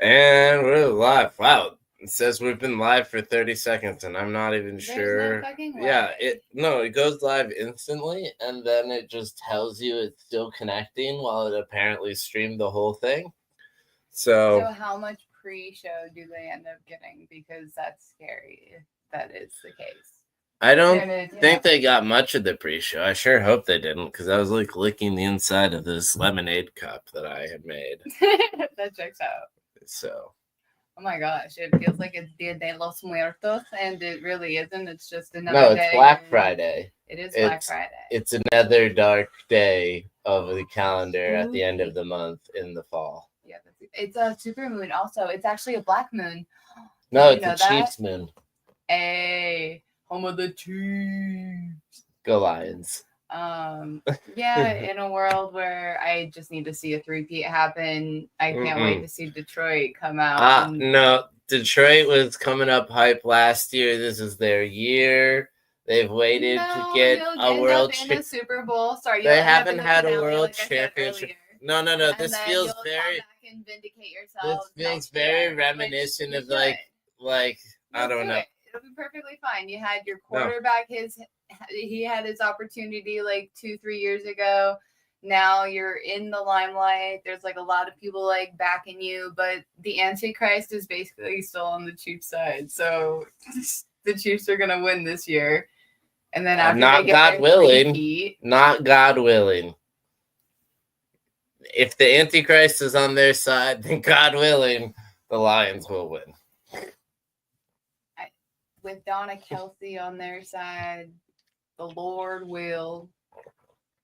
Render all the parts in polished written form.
And we're live. Wow. It says we've been live for 30 seconds and I'm not even There's sure. No fucking way. Yeah, it goes live instantly and then it just tells you it's still connecting while it apparently streamed the whole thing. So how much pre-show do they end up getting? Because that's scary if that is the case. I don't think they got much of the pre-show. I sure hope they didn't, because I was like licking the inside of this lemonade cup that I had made. That checks out. So. Oh my gosh, it feels like it's Dia de los Muertos, and it really isn't. It's just another day. No, it's Black Friday. It is Black Friday. It's another dark day of the calendar at the end of the month in the fall. Yeah, it's a super moon also. It's actually a black moon. No, it's a Chiefs moon. Hey, home of the Chiefs. Go Lions. Yeah, in a world where I just need to see a three-peat happen, I can't wait to see Detroit come out. No, Detroit was coming up hype last year. This is their year. They've waited to get a world championship. Super Bowl. Sorry, they haven't had a world championship. No. This feels very. And vindicate yourself. This feels very reminiscent of like I don't know. It'll be perfectly fine. You had your quarterback. He had his opportunity like 2-3 years ago. Now you're in the limelight. There's like a lot of people like backing you, but the Antichrist is basically still on the Chiefs side. So the Chiefs are gonna win this year. And then after not God willing. Not God willing. If the Antichrist is on their side, then God willing, the Lions will win. With Donna Kelsey on their side, the Lord will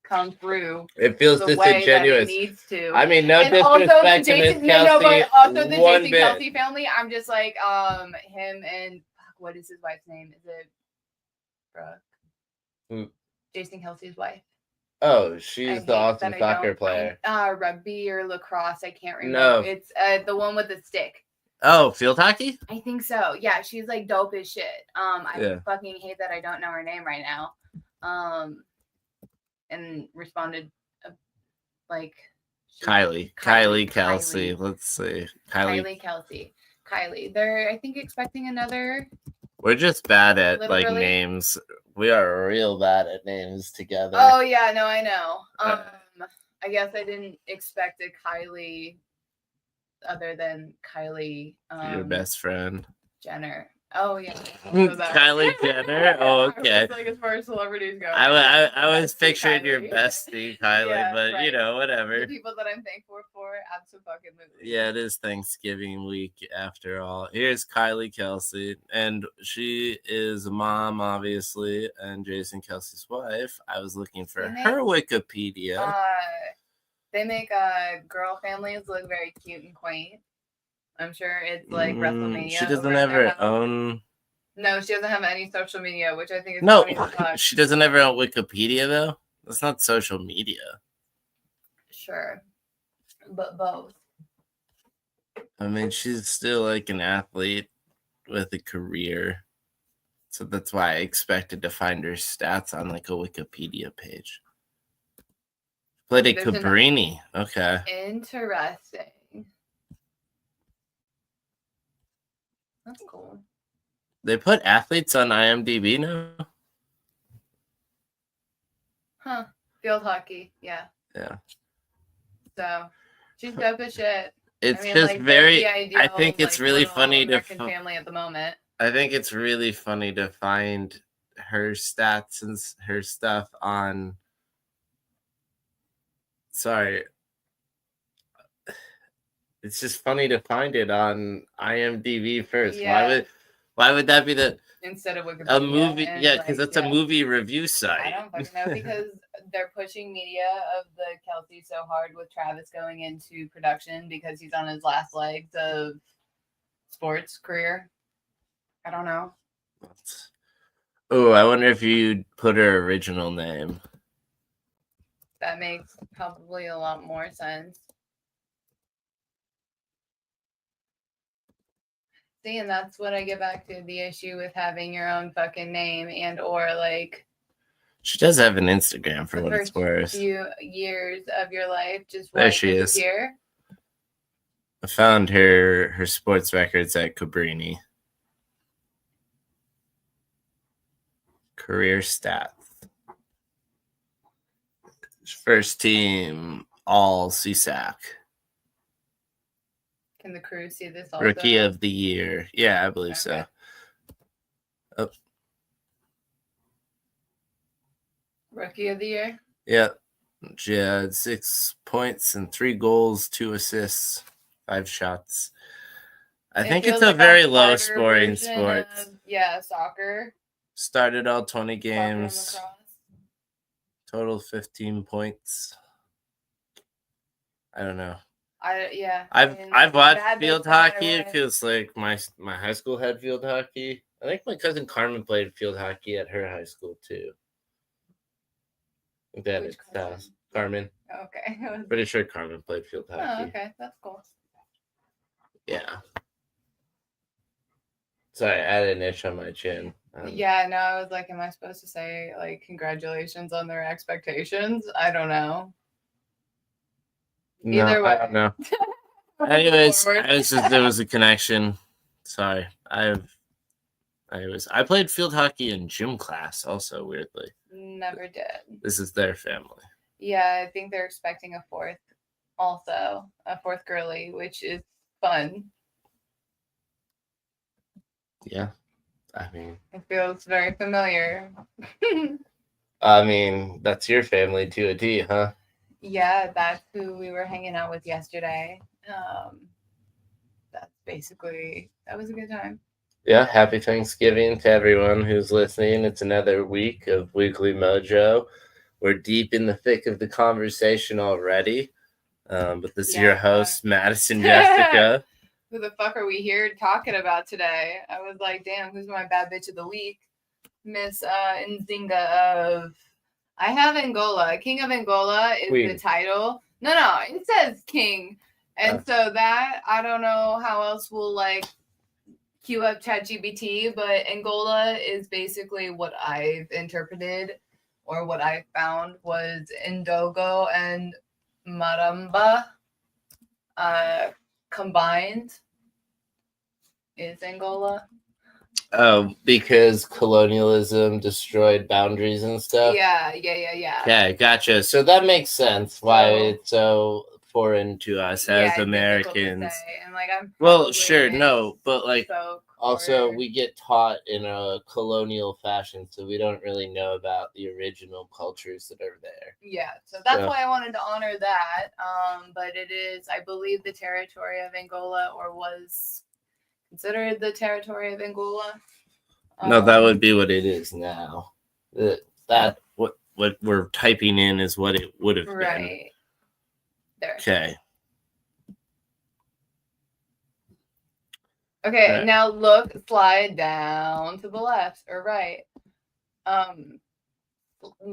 come through. It feels disingenuous. Needs to. I mean, no disrespect to Miss Kelsey. But also the Jason Kelsey family. I'm just like him and what is his wife's name? Is it Brooke? Who? Jason Kelsey's wife. Oh, she's the awesome soccer player. Rugby or lacrosse. I can't remember. No. It's the one with the stick. Oh, field hockey? I think so. Yeah, she's like dope as shit. I fucking hate that I don't know her name right now. And responded like Kylie Kelsey. Let's see. Kylie Kelsey. They're I think expecting another. We're just bad at like names. We are real bad at names together. Oh yeah, no, I know. I guess I didn't expect a Kylie other than Kylie. Your best friend. Jenner. Oh yeah. Kylie Jenner. Oh okay. Like as far as celebrities go. I was picturing Kylie. Your bestie Kylie, but right. You know whatever. The people that I'm thankful for, absolutely. Yeah, it is Thanksgiving week after all. Here's Kylie Kelsey, and she is a mom, obviously, and Jason Kelsey's wife. I was looking for her Wikipedia. They make girl families look very cute and quaint. I'm sure it's like WrestleMania. She doesn't ever own. No, she doesn't have any social media, which I think is no. She doesn't ever own Wikipedia though. That's not social media. Sure, but both. I mean, she's still like an athlete with a career, so that's why I expected to find her stats on like a Wikipedia page. Played at Cabrini. Okay. Interesting. That's cool. They put athletes on IMDb now? Huh. Field hockey. Yeah. Yeah. So, she's dope as shit. It's just like, very... I think it's really funny to... family at the moment. I think it's really funny to find her stats and her stuff on... Sorry. It's just funny to find it on IMDb first. Yeah. Why would that be instead of Wikipedia? A movie, yeah, because it's a movie review site. I don't fucking know because they're pushing media of the Kelsey so hard with Travis going into production because he's on his last legs of sports career. I don't know. Oh, I wonder if you'd put her original name. That makes probably a lot more sense. See, and that's what I get back to, the issue with having your own fucking name and or like... She does have an Instagram for what it's worth. Few years of your life, just there she is. Here. I found her sports records at Cabrini. Career stats. First team all CSAC. Can the crew see this also? Rookie of the year. Yeah, I believe so. Oh. Rookie of the year? Yep. She had 6 points and 3 goals, 2 assists, 5 shots. I think it's a very low scoring sport. Soccer. Started all 20 games. Total 15 points. I don't know. I've watched field hockey because like my high school had field hockey. I think my cousin Carmen played field hockey at her high school too. That is Carmen. Okay. Pretty sure Carmen played field hockey. Oh, okay, that's cool. Yeah. Sorry, I had an itch on my chin. I was like, am I supposed to say like congratulations on their expectations? I don't know. No, either way. I don't know. Anyways, there was a connection. Sorry. I played field hockey in gym class also, weirdly. Never did. This is their family. Yeah, I think they're expecting a fourth girly, which is fun. Yeah. I mean, it feels very familiar. I mean, that's your family to a T, huh? Yeah, that's who we were hanging out with yesterday. That's basically, that was a good time. Yeah, happy Thanksgiving to everyone who's listening. It's another week of Weekly Mojo. We're deep in the thick of the conversation already. But this is your host, Madison Jessica. Who the fuck are we here talking about today? I was like, damn, who's my bad bitch of the week? Miss Nzinga of... I have Angola. King of Angola is the title. No, it says king. And so that, I don't know how else we'll like queue up ChatGPT, but Angola is basically what I've interpreted or what I found was Ndogo and Maramba combined is Angola. Oh, because colonialism destroyed boundaries and stuff? Yeah. Okay, gotcha. So that makes sense why it's so foreign to us as Americans. And like but like also we get taught in a colonial fashion, so we don't really know about the original cultures that are there. Yeah, so that's why I wanted to honor that. But it is, I believe, the territory of Angola, or was considered the territory of Angola. No, that would be what it is now. That what we're typing in is what it would have been. Right. There. Okay. Okay, right. Now look, slide down to the left or right.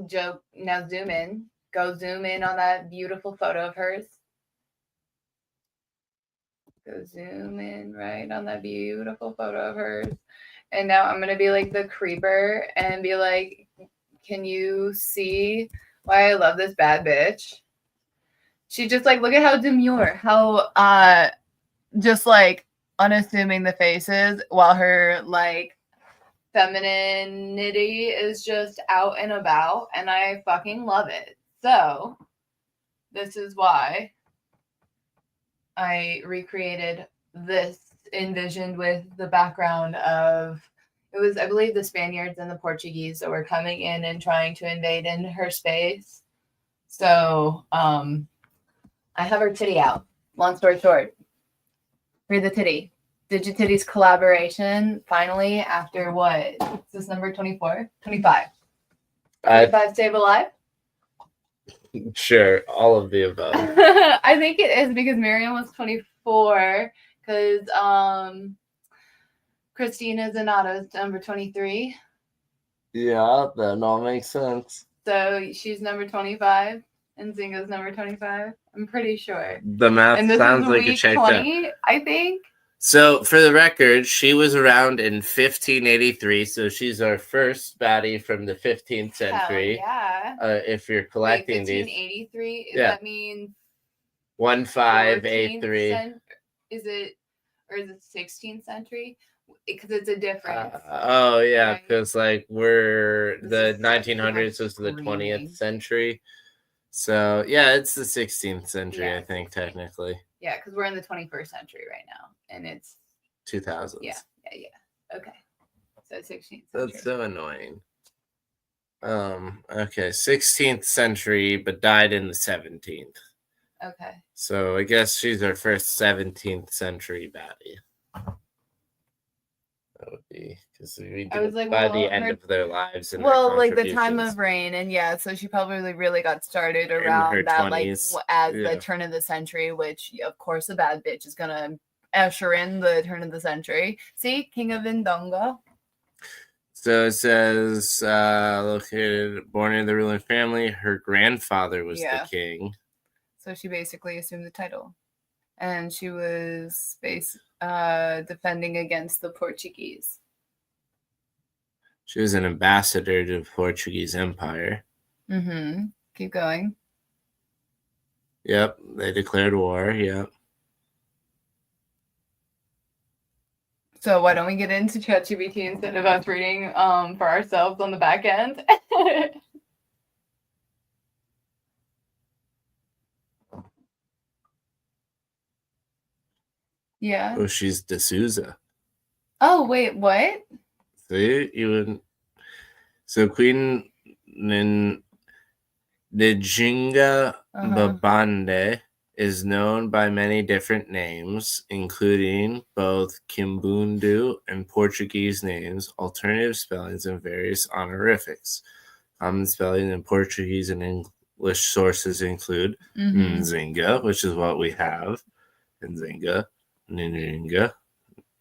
Joe, now zoom in. Go zoom in on that beautiful photo of hers. Go zoom in right on that beautiful photo of hers. And now I'm going to be like the creeper and be like, can you see why I love this bad bitch? She just like, look at how demure, how just like unassuming the face is, while her like femininity is just out and about, and I fucking love it. So this is why I recreated this, envisioned with the background of, it was, I believe, the Spaniards and the Portuguese that were coming in and trying to invade in her space. So I have her titty out. Long story short, read the titty. Digititty's collaboration, finally, after what? Is this number 24? 25. 25 Save Alive? Sure, all of the above. I think it is because Miriam was 24, because Christina Zanato's number 23. Yeah, that all makes sense. So she's number 25 and Zinga's number 25. I'm pretty sure. The math sounds like it checked out. I think. So, for the record, she was around in 1583, so she's our first baddie from the 15th century. Hell yeah. If you're collecting 1583, these. Yeah. That means 1583. is it 16th century? Because it's a difference. Oh yeah, right? because like we're This the is so 1900s was the screaming. 20th century. So yeah, it's the 16th century, Yeah, I think 16th. technically. Yeah, because we're in the 21st century right now, and it's 2000s. Yeah. Okay. So 16th century. That's so annoying. Okay, 16th century, but died in the 17th. Okay. So I guess she's our first 17th century baddie. That would be because we I was like, by well, the end of their lives and well, their like the time contributions. of reign, and yeah, so she probably really got started In her around that, like 20s, as yeah. the turn of the century, which of course a bad bitch is gonna usher in the turn of the century. See, King of Indongo. So it says, born in the ruling family, her grandfather was the king. So she basically assumed the title, and she was defending against the Portuguese. She was an ambassador to the Portuguese Empire. Mm-hmm. Keep going. Yep, they declared war. Yep. So why don't we get into ChatGPT instead of us reading for ourselves on the back end? Yeah. Oh, she's D'Souza. Oh, wait, what? See, even so, Queen Njinga Babande is known by many different names, including both Kimbundu and Portuguese names, alternative spellings, and various honorifics. Common spelling in Portuguese and English sources include Nzinga, which is what we have. Nzinga, Ninga.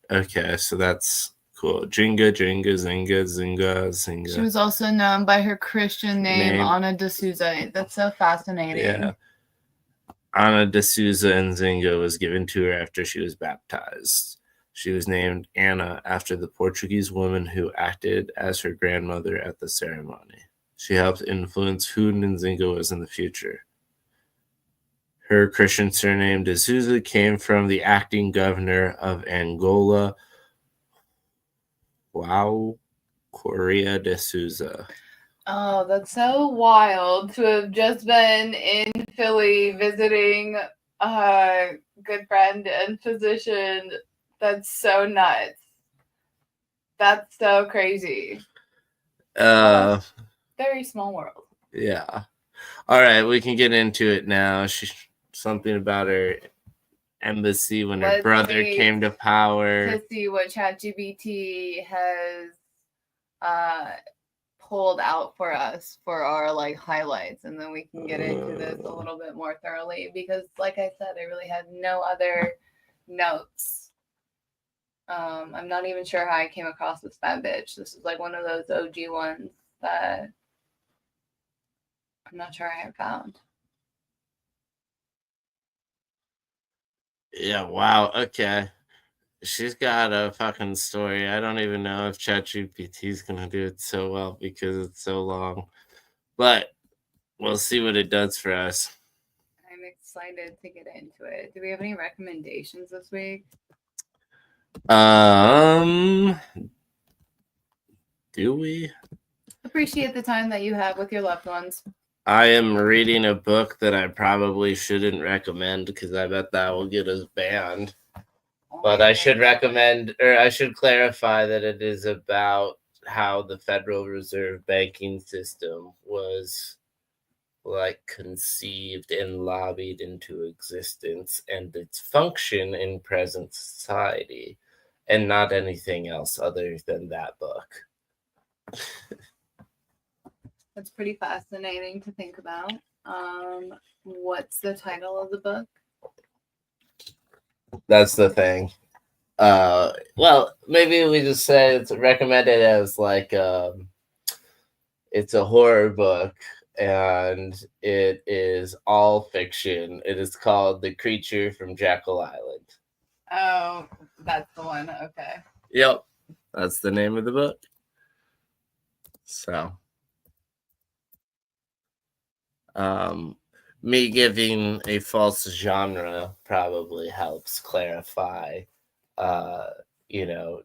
Okay, so that's cool. Jinga, Jinga, Zinga, Zinga, Zinga. She was also known by her Christian name Ana D'Souza. That's so fascinating. Yeah. Ana D'Souza Nzinga was given to her after she was baptized. She was named Anna after the Portuguese woman who acted as her grandmother at the ceremony. She helped influence who Nzinga was in the future. Her Christian surname D'Souza came from the acting governor of Angola, João Correa de Souza. Oh, that's so wild to have just been in Philly visiting a good friend and physician. That's so nuts. That's so crazy. Very small world. Yeah. All right, we can get into it now. Something about her embassy when her brother came to power. To see what ChatGPT has pulled out for us for our like highlights, and then we can get into this a little bit more thoroughly because, like I said, I really had no other notes. I'm not even sure how I came across this bad bitch. This is like one of those OG ones that I'm not sure I have found. Yeah, wow. Okay. She's got a fucking story. I don't even know if ChatGPT is going to do it so well because it's so long. But we'll see what it does for us. I'm excited to get into it. Do we have any recommendations this week? Do we? Appreciate the time that you have with your loved ones. I am reading a book that I probably shouldn't recommend because I bet that will get us banned. But I should recommend, or I should clarify that it is about how the Federal Reserve banking system was like conceived and lobbied into existence and its function in present society, and not anything else other than that book. That's pretty fascinating to think about. What's the title of the book? That's the thing. Well, maybe we just say it's recommended as like it's a horror book and it is all fiction. It is called The Creature from Jekyll Island. Oh, that's the one. Okay. Yep, that's the name of the book. So, me giving a false genre probably helps clarify, you know,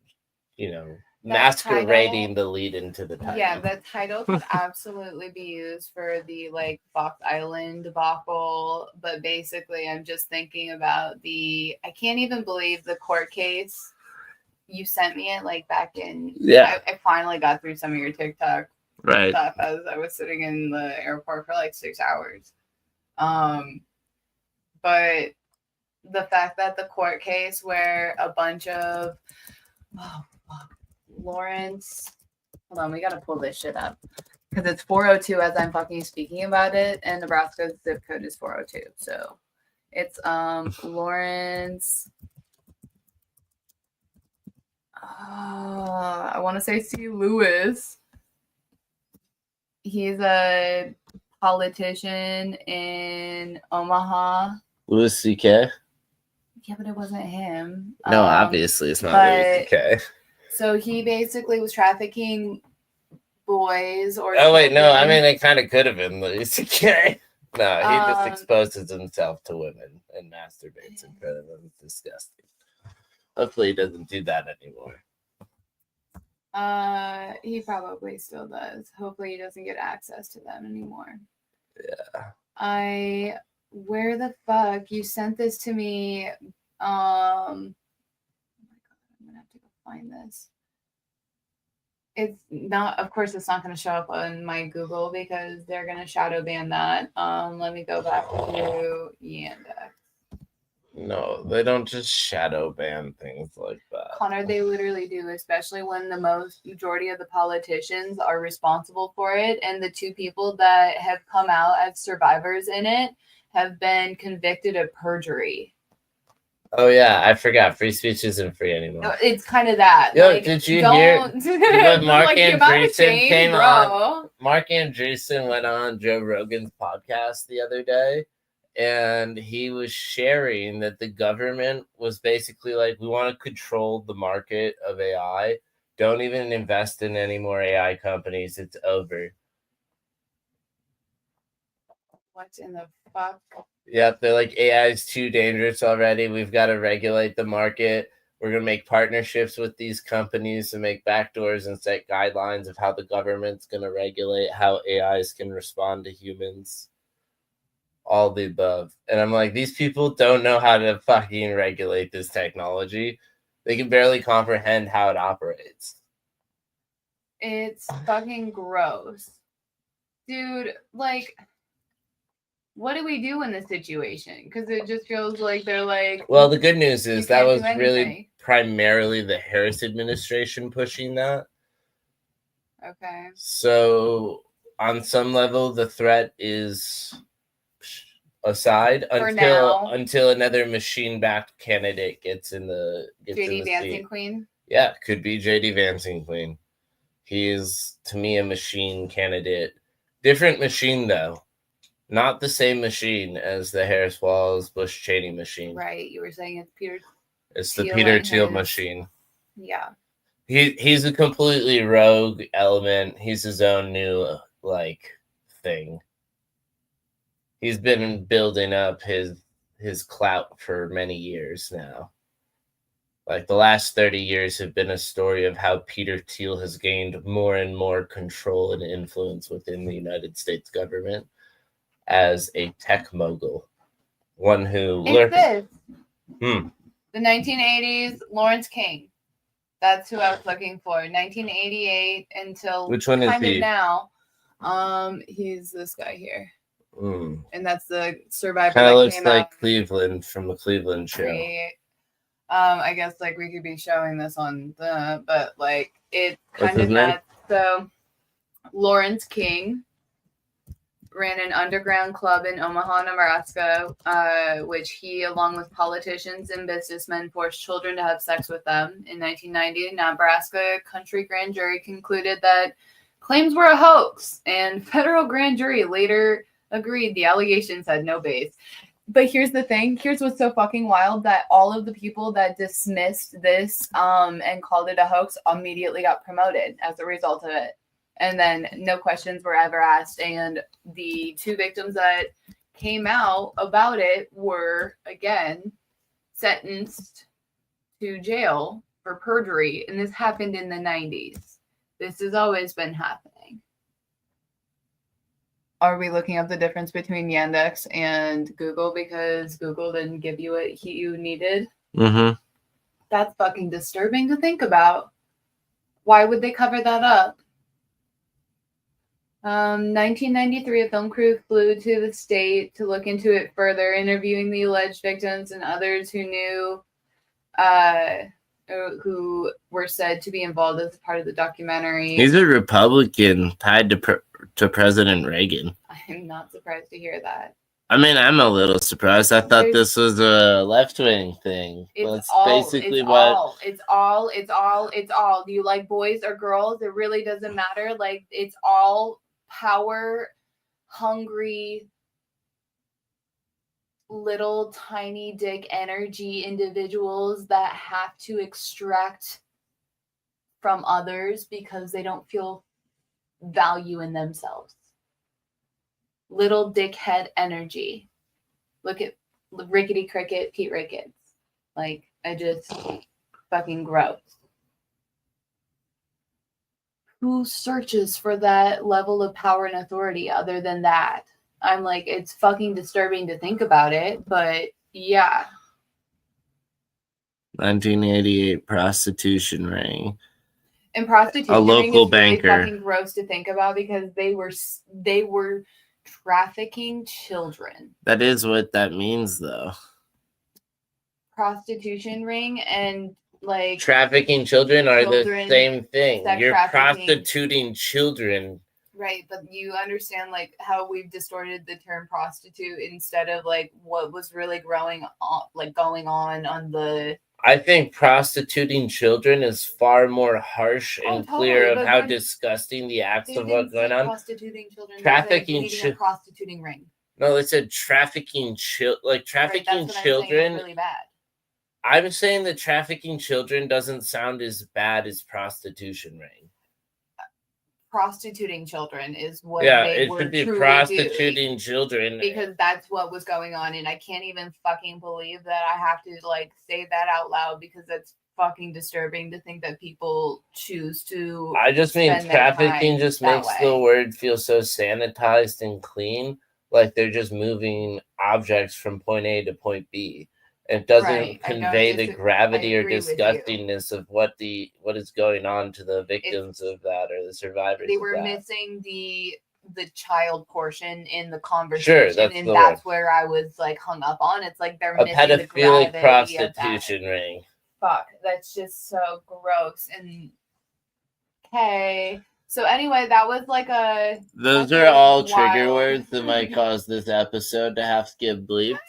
masquerading the lead into the title. Yeah, the title could absolutely be used for the like Fox Island debacle, but basically I'm just thinking about I can't even believe the court case. You sent me it like back in, I finally got through some of your TikTok stuff as I was sitting in the airport for like 6 hours. But the fact that the court case where a bunch of Lawrence, hold on, we gotta pull this shit up because it's 402 as I'm fucking speaking about it, and Nebraska's zip code is 402. So it's Lawrence. I want to say C. Lewis. He's a politician in Omaha. Louis C.K.? Yeah, but it wasn't him. No, obviously it's not Louis C.K. So he basically was trafficking boys or Oh, wait, no. I mean, it kind of could have been Louis C.K. No, he just exposes himself to women and masturbates in front of them. It's disgusting. Hopefully he doesn't do that anymore. He probably still does. Hopefully he doesn't get access to them anymore. Yeah. Where the fuck? You sent this to me. Oh my god, I'm gonna have to go find this. It's not, of course, it's not going to show up on my Google because they're going to shadow ban that. Let me go back to Yandex. No, they don't just shadow ban things like that. Connor, they literally do, especially when the majority of the politicians are responsible for it. And the two people that have come out as survivors in it have been convicted of perjury. Oh, yeah, I forgot. Free speech isn't free anymore. It's kind of that. Yo, like, did you hear what Mark Andreessen came on? Mark Andreessen went on Joe Rogan's podcast the other day, and he was sharing that the government was basically like, we want to control the market of AI. Don't even invest in any more AI companies. It's over. What in the fuck? Yep, they're like, AI is too dangerous already. We've got to regulate the market. We're going to make partnerships with these companies to make backdoors and set guidelines of how the government's going to regulate how AIs can respond to humans. All the above. And I'm like, these people don't know how to fucking regulate this technology. They can barely comprehend how it operates. It's fucking gross. Dude, like, what do we do in this situation? Because it just feels like they're like... Well, the good news is that was really primarily the Harris administration pushing that. Okay. So, on some level, the threat is aside until another machine-backed candidate gets in the JD Dancing Queen? Yeah, could be JD Dancing Queen. He is, to me, a machine candidate. Different machine, though. Not the same machine as the Harris Walls Bush Cheney machine. Right. You were saying it's Peter. It's the Peter Thiel machine. Yeah. He's a completely rogue element. He's his own new thing. He's been building up his clout for many years now. Like, the last 30 years have been a story of how Peter Thiel has gained more and more control and influence within the United States government as a tech mogul. One who learned. The 1980s, Lawrence King. That's who I was looking for. 1988 until which one is he? Now. He's this guy here. And that's the survivor. Kind of looks like Cleveland from the Cleveland show. I guess we could be showing this on but it kind of that. So Lawrence King ran an underground club in Omaha, Nebraska, which he, along with politicians and businessmen, forced children to have sex with them. In 1990, Nebraska country grand jury concluded that claims were a hoax, and federal grand jury later agreed the allegations had no base. But here's the thing. Here's what's so fucking wild, that all of the people that dismissed this and called it a hoax immediately got promoted as a result of it. And then no questions were ever asked. And the two victims that came out about it were, again, sentenced to jail for perjury. And this happened in the 90s. This has always been happening. Are we looking up the difference between Yandex and Google because Google didn't give you what you needed? Mm-hmm. That's fucking disturbing to think about. Why would they cover that up? 1993, a film crew flew to the state to look into it further, interviewing the alleged victims and others who knew, who were said to be involved as part of the documentary. He's a Republican tied to President Reagan. I'm not surprised to hear that. I mean, I'm a little surprised. I thought this was a left-wing thing. It's basically all. Do you like boys or girls? It really doesn't matter. Like, it's all power hungry little tiny dick energy individuals that have to extract from others because they don't feel value in themselves. Little dickhead energy. Look at Rickety Cricket, Pete Ricketts. Like, I just fucking gross. Who searches for that level of power and authority other than that? I'm like, it's fucking disturbing to think about it, but yeah. 1988 prostitution ring. And prostitution a local is banker. really fucking gross to think about because they were trafficking children. That is what that means, though. Prostitution ring and like trafficking children are the same thing. You're prostituting children. Right, but you understand like how we've distorted the term prostitute instead of like what was really going on the. I think prostituting children is far more harsh and clear of how disgusting the acts of what's going on. Prostituting children, trafficking a prostituting ring. No, they said trafficking trafficking children. Really bad. I'm saying that trafficking children doesn't sound as bad as prostitution ring. Prostituting children is what it should be prostituting children because that's what was going on, and I can't even fucking believe that I have to like say that out loud because that's fucking disturbing to think that people choose to. I just mean trafficking just makes the word feel so sanitized and clean, like they're just moving objects from point A to point B. It doesn't convey the gravity or disgustingness of what is going on to the victims of that or the survivors. They were missing the child portion in the conversation, that's where I was like hung up on. It's like they're missing the gravity pedophilic prostitution ring. Fuck, that's just so gross. And okay, so anyway, that was like a. Those are all trigger words that might cause this episode to have to get bleeped.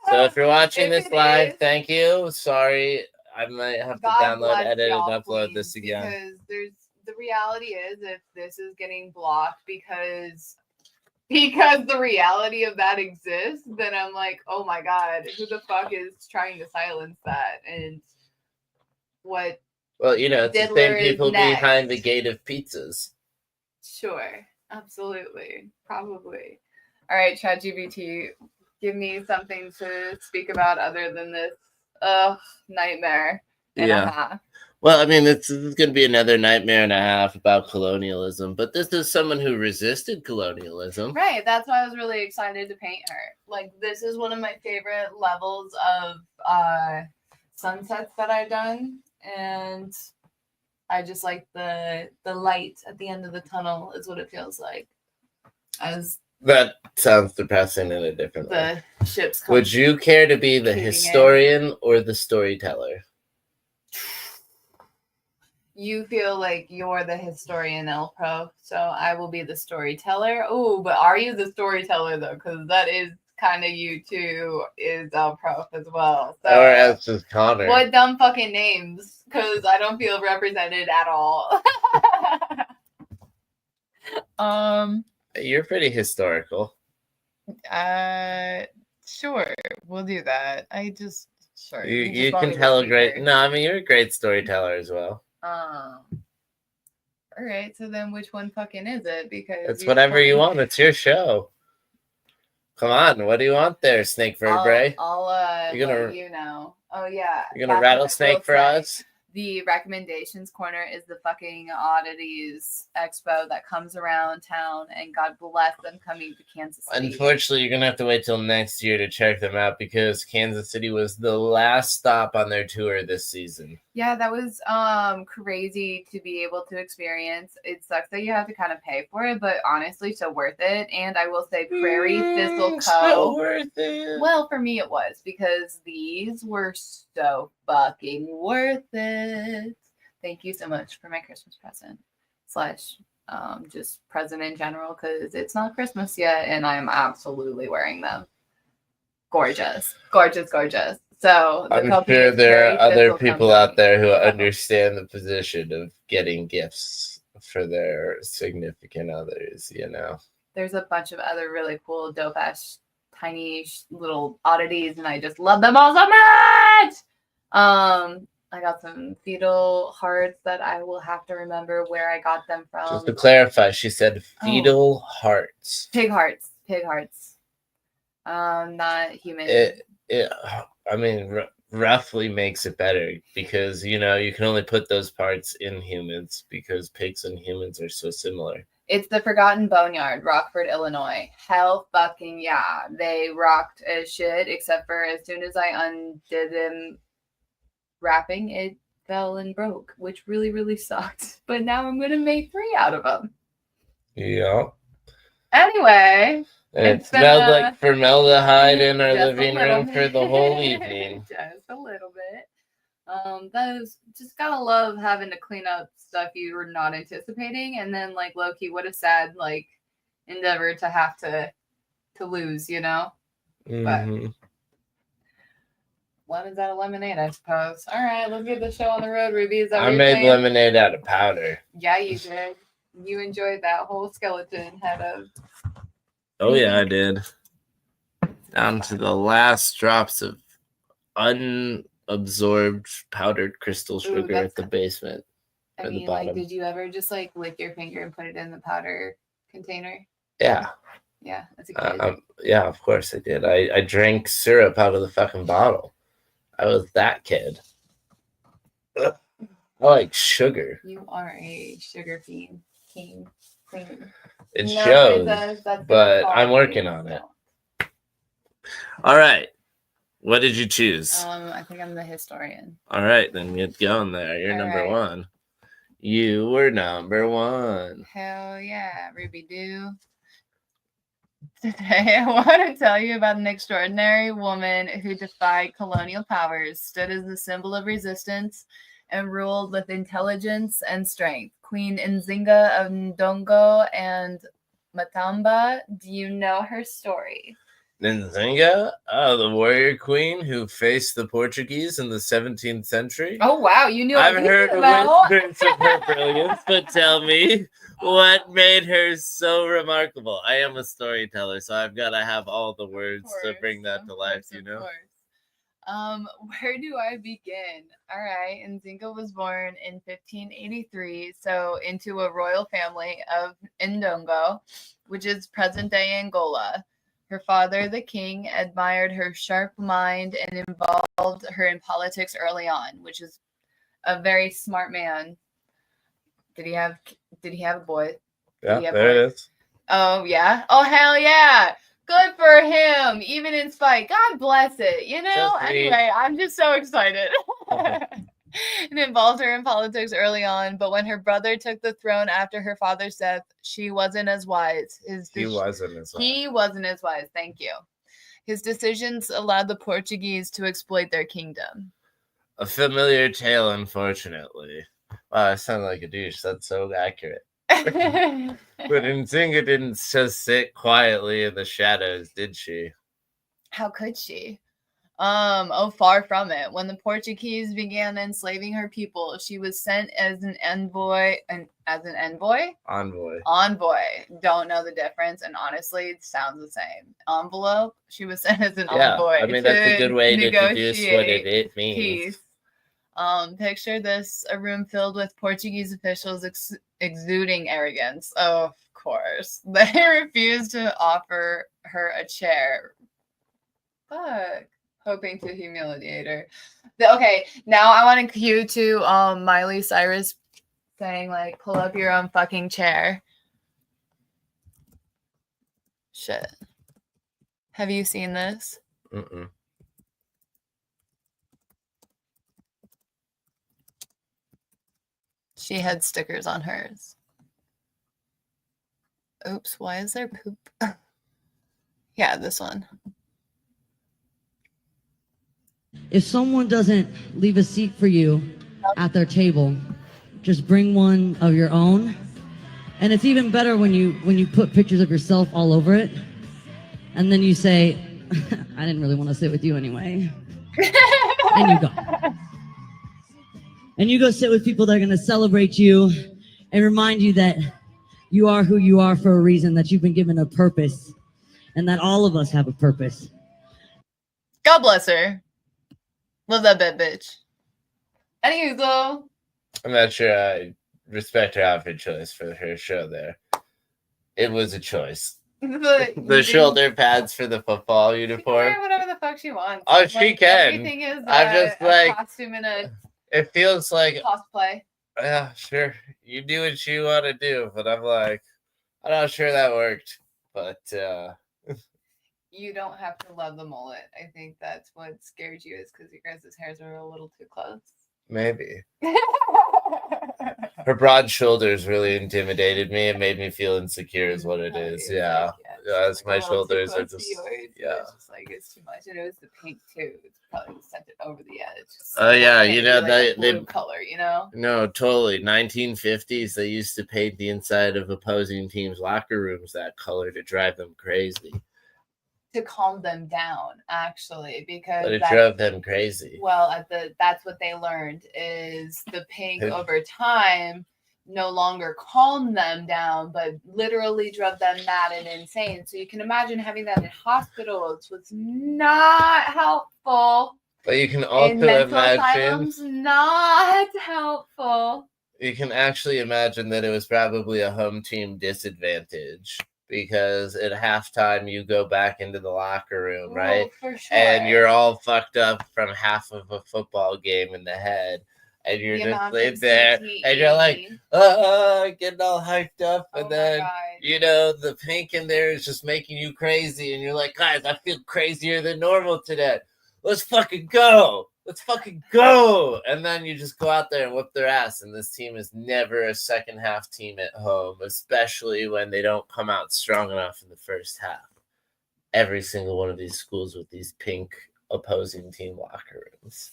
So if you're watching this live, thank you. Sorry, I might have to download, edit, and upload this again. Because the reality is, if this is getting blocked because the reality of that exists, then I'm like, oh my god, who the fuck is trying to silence that? And what? Well, it's the same people behind the gate of pizzas. Sure, absolutely, probably. All right, ChatGPT. Give me something to speak about other than this nightmare and a half. Well, I mean, this is going to be another nightmare and a half about colonialism, but this is someone who resisted colonialism. Right. That's why I was really excited to paint her. Like, this is one of my favorite levels of sunsets that I've done. And I just like the light at the end of the tunnel is what it feels like. That sounds depressing in a different way. The ships come. Would you care to be the historian or the storyteller? You feel like you're the historian, El Pro, so I will be the storyteller. Oh, but are you the storyteller, though? Because that is kind of you, too, is El Pro as well. So, or else is Connor. What dumb fucking names? Because I don't feel represented at all. You're pretty historical. Sure, we'll do that. Sure. You can tell a great. No, I mean you're a great storyteller as well. All right. So then, which one fucking is it? Because it's whatever you want. It's your show. Come on, what do you want there, snake vertebrae? I'll You're gonna- let you know. Oh yeah. You're gonna that's what I rattlesnake will for say. us? The recommendations corner is the fucking oddities expo that comes around town, and God bless them coming to Kansas City. Unfortunately, you're gonna have to wait till next year to check them out because Kansas City was the last stop on their tour this season. Yeah, that was crazy to be able to experience. It sucks that you have to kind of pay for it, but honestly, so worth it. And I will say Prairie Thistle Co. So worth it. Well, for me it was, because these were so fucking worth it. Thank you so much for my Christmas present / just present in general, because it's not Christmas yet and I'm absolutely wearing them. Gorgeous. So I'm company sure is there Prairie are other Thistle people Company. out there who understand the position of getting gifts for their significant others, you know. There's a bunch of other really cool, dope ass, tiny little oddities, and I just love them all so much. I got some fetal hearts that I will have to remember where I got them from. Just to clarify, she said fetal hearts. Pig hearts. Not human. I mean, roughly makes it better because, you know, you can only put those parts in humans because pigs and humans are so similar. It's the Forgotten Boneyard, Rockford, Illinois. Hell fucking yeah. They rocked as shit, except for as soon as I undid them wrapping, it fell and broke, which really, really sucked. But now I'm going to make 3 out of them. Yeah. Anyway. And it smelled like formaldehyde in our living room for the whole evening. Just a little bit. Those just gotta love having to clean up stuff you were not anticipating, and then like low-key, what a sad like endeavor to have to lose, you know. Mm-hmm. But lemon's out of lemonade, I suppose. All right, let's get the show on the road, Ruby. Is that I made lemonade out of powder. Yeah, you did. You enjoyed that whole skeleton head of. Oh yeah, I did. Down to the last drops of unabsorbed powdered crystal sugar at the basement. I mean, like, did you ever just like lick your finger and put it in the powder container? Yeah. Yeah, that's a kid. Yeah, of course I did. I drank syrup out of the fucking bottle. I was that kid. Ugh. I like sugar. You are a sugar fiend, king, queen. It shows, but I'm working on it. All right. What did you choose? I think I'm the historian. All right, then get going there. You're number one. You were number one. Hell yeah, Ruby Doo. Today, I want to tell you about an extraordinary woman who defied colonial powers, stood as a symbol of resistance, and ruled with intelligence and strength. Queen Nzinga of Ndongo and Matamba. Do you know her story? Nzinga, the warrior queen who faced the Portuguese in the 17th century. Oh, wow. You knew I've heard whispers of her brilliance, but tell me, what made her so remarkable? I am a storyteller, so I've got to have all the words to bring that to life, you know? Where do I begin? All right. Nzinga was born in 1583, so into a royal family of Ndongo, which is present-day Angola. Her father, the king, admired her sharp mind and involved her in politics early on, which is a very smart man. Did he have a boy? Yeah, there it is. Oh, yeah. Oh, hell yeah. Good for him, even in spite. God bless it, you know? Anyway, I'm just so excited. It involved her in politics early on, but when her brother took the throne after her father's death, she wasn't as wise. He wasn't as wise, thank you. His decisions allowed the Portuguese to exploit their kingdom. A familiar tale, unfortunately. Wow, I sound like a douche. That's so accurate. But Nzinga didn't just sit quietly in the shadows, did she? How could she? Far from it. When the Portuguese began enslaving her people, she was sent as an envoy. Envoy. Don't know the difference, and honestly, it sounds the same. Envelope. She was sent as an envoy. I mean, that's a good way to deduce what it means. Peace. Picture this: a room filled with Portuguese officials exuding arrogance. Oh, of course. They refused to offer her a chair. Fuck. Hoping to humiliate her. Okay, now I want to cue to Miley Cyrus saying, like, pull up your own fucking chair. Shit. Have you seen this? Mm-mm. She had stickers on hers. Oops, why is there poop? Yeah, this one. If someone doesn't leave a seat for you at their table, just bring one of your own. And it's even better when you put pictures of yourself all over it, and then you say, I didn't really want to sit with you anyway. And you go. And you go sit with people that are going to celebrate you and remind you that you are who you are for a reason, that you've been given a purpose, and that all of us have a purpose. God bless her. Love that bad bitch. Anywho, though. I'm not sure I respect her outfit choice for her show there. It was a choice. The shoulder pads for the football uniform. She can wear whatever the fuck she wants. Oh, she can. Everything is I'm just like, costume and a it feels like cosplay. Yeah, sure. You do what you want to do, but I'm like, I'm not sure that worked. But you don't have to love the mullet. I think that's what scared you, is because your guys' hairs are a little too close. Maybe. Her broad shoulders really intimidated me. It made me feel insecure is what it is. Yeah. Like, As my shoulders are just yeah. It's just like, it's too much. And it was the pink too. It's probably sent it over the edge. Oh yeah, you know, like blue color, you know? No, totally. 1950s, they used to paint the inside of opposing teams' locker rooms that color to drive them crazy. To calm them down, actually, because but it drove them crazy. Well, that's what they learned, is the pink over time no longer calmed them down, but literally drove them mad and insane. So you can imagine having that in hospitals was not helpful. But you can also imagine not helpful. You can actually imagine that it was probably a home team disadvantage. Because at halftime, you go back into the locker room, right? For sure. And you're all fucked up from half of a football game in the head. And you're just laid there. And you're like, getting all hyped up. And then, you know, the pink in there is just making you crazy. And you're like, guys, I feel crazier than normal today. Let's fucking go. Let's fucking go. And then you just go out there and whip their ass. And this team is never a second half team at home, especially when they don't come out strong enough in the first half. Every single one of these schools with these pink opposing team locker rooms.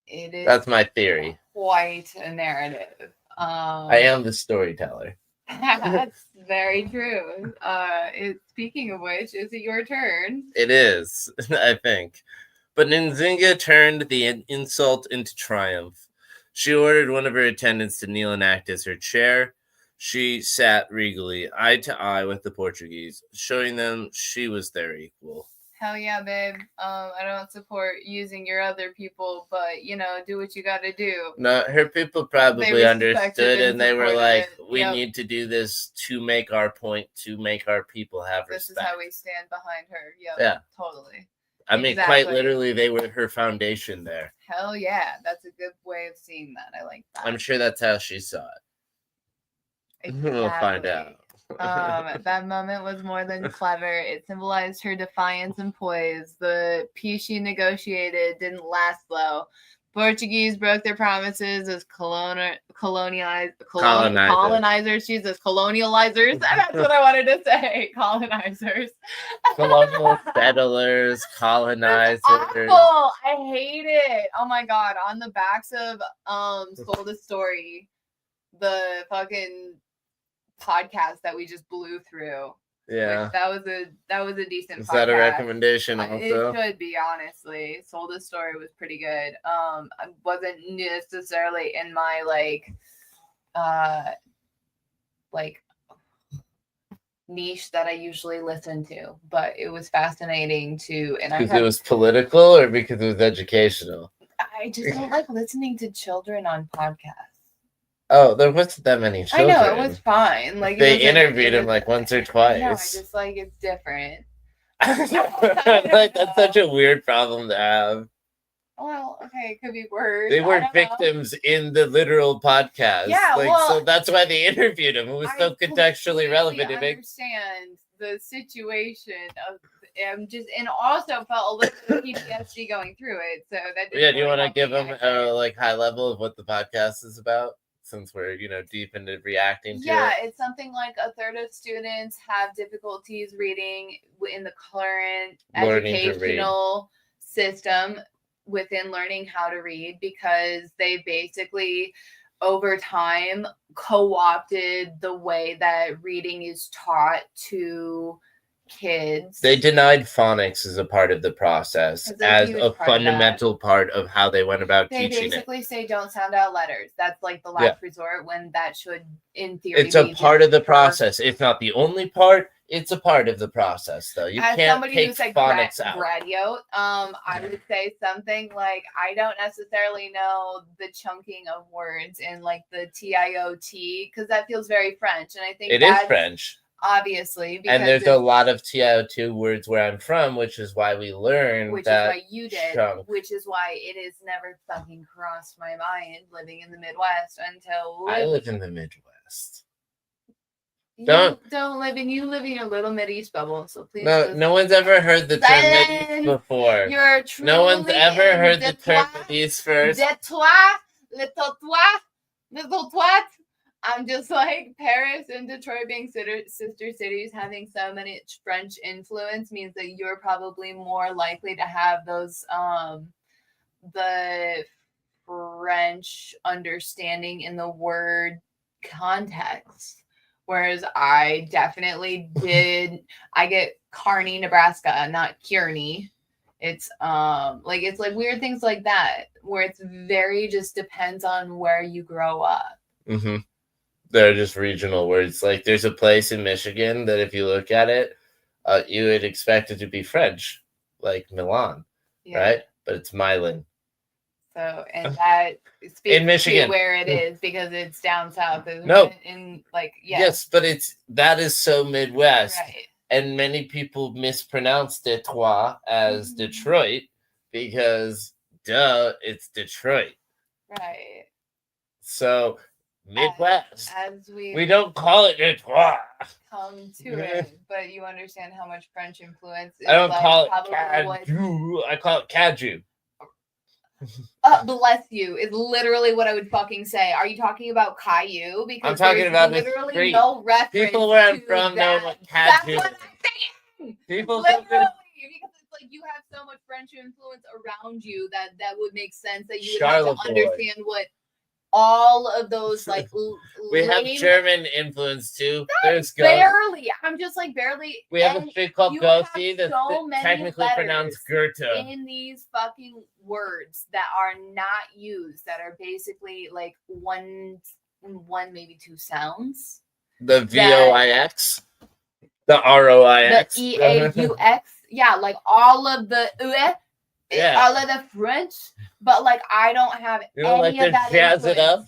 It is. That's my theory. Quite a narrative. I am the storyteller. That's very true. Speaking of which, is it your turn? It is, I think. But Nzinga turned the insult into triumph. She ordered one of her attendants to kneel and act as her chair. She sat regally, eye to eye with the Portuguese, showing them she was their equal. Hell yeah, babe. I don't support using your other people, but, you know, do what you got to do. No, her people probably understood, and they were like, we need to do this to make our point, to make our people have respect. This is how we stand behind her. Yep, yeah, totally. I mean, quite literally, they were her foundation there. Hell yeah. That's a good way of seeing that. I like that. I'm sure that's how she saw it. Exactly. We'll find out. That moment was more than clever. It symbolized her defiance and poise. The peace she negotiated didn't last, though. Portuguese broke their promises as colonizers. Jesus, colonializers. That's what I wanted to say. Colonizers. Colonial settlers, colonizers. That's awful. I hate it. Oh my god. On the backs of Sold a Story, the fucking podcast that we just blew through. Yeah, that was a decent. Is that a recommendation? Also, it should be, honestly. Sold a Story was pretty good. Wasn't necessarily in my like niche that I usually listen to, but it was fascinating too. And because it was political, or because it was educational. I just don't like listening to children on podcasts. Oh, there wasn't that many I children. know, it was fine. Like They it wasn't- interviewed it him was- like once or I know, I twice. just like it's different. Like that's such a weird problem to have. Well, okay, it could be worse. They I were don't know. victims in the literal podcast. Yeah, like well, so that's why they interviewed him. It was so contextually relevant. I understand the situation of and also felt a little bit of PTSD going through it. So that didn't Yeah, do you really want to help give me them either. a like high level of what the podcast is about? Since we're deep into reacting to Yeah, it. it's something like a third of students have difficulties reading in the current Learning to read. educational system within learning how to read because they basically over time co-opted the way that reading is taught to kids. They denied phonics as a part of the process, It's a as huge a part of that. fundamental part of how they went about They teaching it. basically say don't sound out letters. That's like the last resort when that should, in theory, It's a be part of the for- process. It's not the only part. It's a part of the process, though. You As can't somebody take who's like phonics out. graduate, I would say something like I don't necessarily know the chunking of words in like the TIOT because that feels very French, and I think It is that's French. obviously because And there's a lot of TIO2 words where I'm from, which is why we learned which that is why you did, chunk. which is why it has never fucking crossed my mind living in the Midwest until I live in the Midwest. you Don't- live in you live in your little Mideast bubble. So please, No, just- no one's ever heard the term Silence. Mideast before. You're No one's truly ever in heard the term Detroit. Mideast first. Detroit, little twat. I'm just like Paris and Detroit being sister cities, having so much French influence means that you're probably more likely to have those the French understanding in the word context. Whereas I definitely did. I get Kearney, Nebraska, not Kearney. It's it's like weird things like that where it's very just depends on where you grow up. Mm-hmm. They're just regional words. Like there's a place in Michigan that if you look at it, you would expect it to be French, like Milan, right? But it's Milan. So and that speaks In Michigan to where it is because it's down south. No. In like Yes, but that is so Midwest. Right. And many people mispronounce Detroit as Detroit because it's Detroit. Right. So Midwest. As we don't call it Detroit. Come to it, but you understand how much French influence is I don't call it probably Caju. I call it Caju. bless you is literally what I would fucking say. Are you talking about Caillou? Because I'm talking there's about the literally street. no reference. People where I'm to from that. know what That's Caju what is. I'm saying. People Literally, think because it's like you have so much French influence around you that would make sense that you would Charlotte have to boy. understand what all of those like we have lame- German influence too. There's barely. I'm just like barely. We have a and street called you have Gothi that's so many technically pronounced Goethe. in these fucking words that are not used that are basically like one maybe two sounds. The VOIX, the ROIX, the EAUX, yeah, like all of the all of the French, but like I don't have any like of that jazz it influence. up.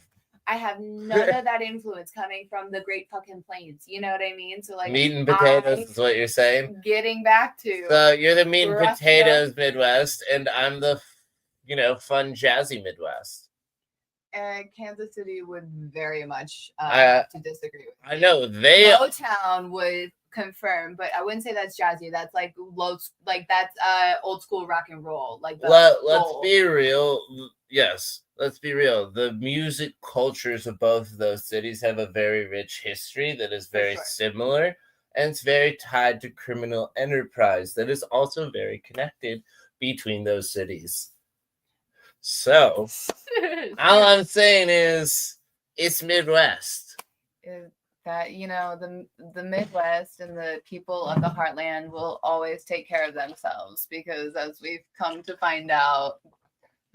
I have none of that influence coming from the Great Fucking Plains. You know what I mean? So like Meat and potatoes is what you're saying. Getting back to So you're the meat and Russia. potatoes Midwest, and I'm the fun jazzy Midwest. Kansas City would very much have to disagree with. I know they. Motown would confirm, but I wouldn't say that's jazzy. That's like that's old school rock and roll. Like let's be real. Yes, let's be real. The music cultures of both of those cities have a very rich history that is very similar, and it's very tied to criminal enterprise that is also very connected between those cities. So, all I'm saying is it's Midwest. That the Midwest and the people of the heartland will always take care of themselves because as we've come to find out,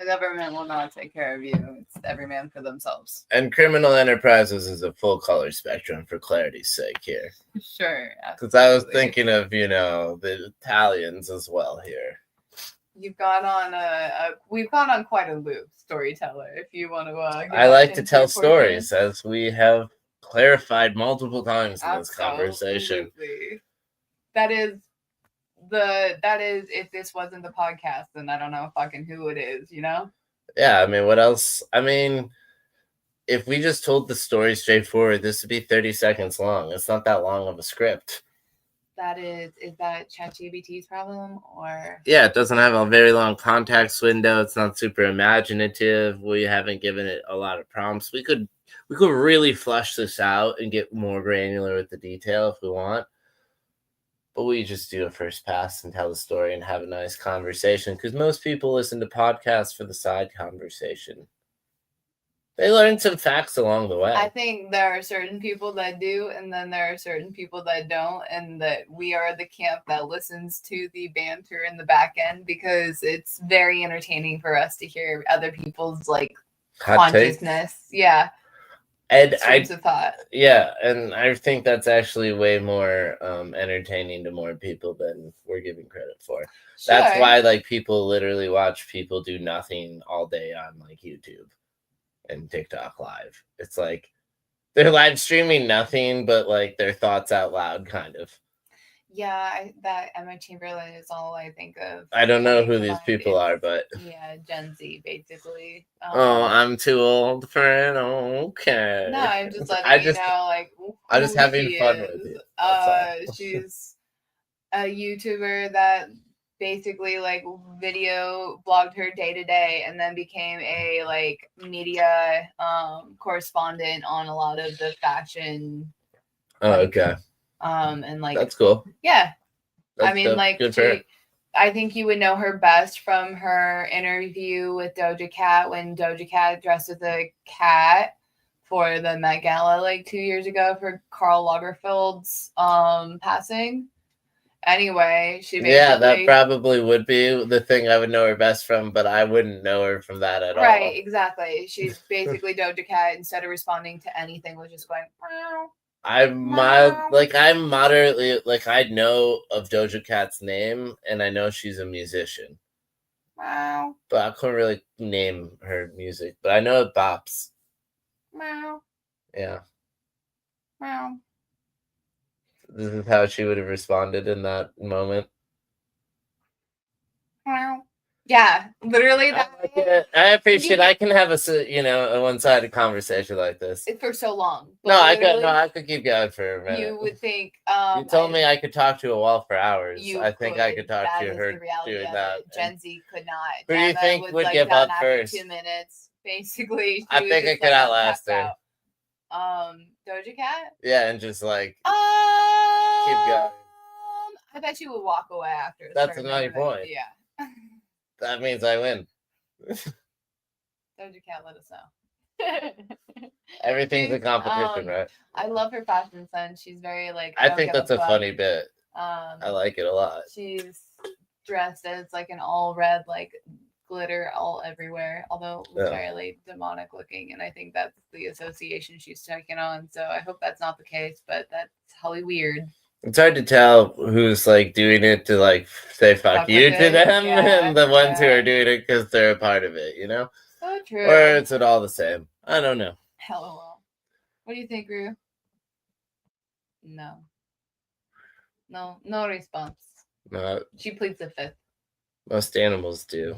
the government will not take care of you. It's every man for themselves. And criminal enterprises is a full color spectrum for clarity's sake here. Sure. Because I was thinking of, the Italians as well here. You've gone on we've gone on quite a loop, storyteller. If you want to, I like to tell stories, as we have clarified multiple times in this conversation. Absolutely. That is, if this wasn't the podcast, then I don't know fucking who it is, you know? Yeah, I mean, what else? I mean, if we just told the story straightforward, this would be 30 seconds long. It's not that long of a script. Is that ChatGPT's problem, or? Yeah, it doesn't have a very long context window. It's not super imaginative. We haven't given it a lot of prompts. We could really flesh this out and get more granular with the detail if we want. But we just do a first pass and tell the story and have a nice conversation, because most people listen to podcasts for the side conversation. They learn some facts along the way. I think there are certain people that do, and then there are certain people that don't, and that we are the camp that listens to the banter in the back end, because it's very entertaining for us to hear other people's like Hot consciousness. takes. Yeah. And streams of thought. Yeah, and I think that's actually way more entertaining to more people than we're giving credit for. Sure. That's why like people literally watch people do nothing all day on like YouTube and TikTok live. It's like they're live streaming nothing but like their thoughts out loud, kind of. Yeah, that Emma Chamberlain is all I think of. I don't know who these people are, but yeah, Gen Z basically. Oh, I'm too old for it. Okay. No, I'm just letting you know, like, I'm just having fun with you. She's a YouTuber that basically like video blogged her day to day, and then became a like media correspondent on a lot of the fashion. Oh, okay. And like that's cool. Yeah, That's I mean, like I think you would know her best from her interview with Doja Cat, when Doja Cat dressed as a cat for the Met Gala like 2 years ago for Karl Lagerfeld's passing. Anyway, she basically... Yeah, that probably would be the thing I would know her best from, but I wouldn't know her from that at all. Right, exactly. She's basically Doja Cat, instead of responding to anything, was just going... I'm moderately like, I know of Doja Cat's name, and I know she's a musician. Wow. But I couldn't really name her music, but I know it bops. Wow. Yeah. Wow. This is how she would have responded in that moment. Wow. Yeah, literally. I appreciate. I can have a one-sided conversation like this for so long. I could keep going for a minute. You would think. You told me I could talk to a wall for hours. I think I could talk to her doing that. Gen Z could not. Who do you think would give up first? 2 minutes, basically. I think I could outlast her. Doja Cat. Yeah, and just like keep going. I bet you would walk away after. That's another point. Yeah. That means I win. Doja Cat, let us know. Everything's a competition, right? I love her fashion sense. She's very like. I think that's a funny bit. I like it a lot. She's dressed as like an all red, like glitter all everywhere, although it was fairly demonic looking, and I think that's the association she's taking on. So I hope that's not the case, but that's hella weird. It's hard to tell who's like doing it to like say fuck you to them, and the ones who are doing it because they're a part of it, you know? So true. Or is it all the same? I don't know. Hello. What do you think, Rue? No response. No. She pleads the fifth. Most animals do.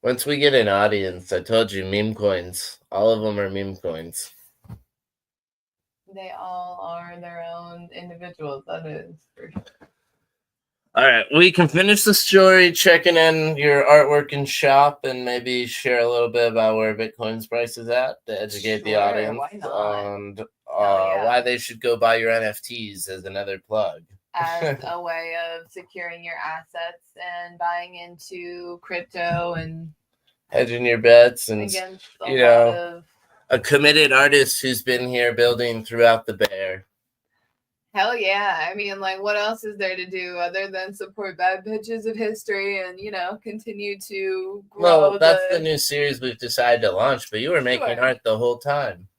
Once we get an audience, I told you, meme coins. All of them are meme coins. They all are their own individuals, that is for sure. All right, we can finish the story, checking in your artwork and shop, and maybe share a little bit about where Bitcoin's price is at to educate the audience on why they should go buy your NFTs as another plug. As a way of securing your assets and buying into crypto and hedging your bets, and a committed artist who's been here building throughout the bear. Hell yeah. I mean, like, what else is there to do other than support bad bitches of history and, continue to grow? Well, that's the new series we've decided to launch, but you were making art the whole time.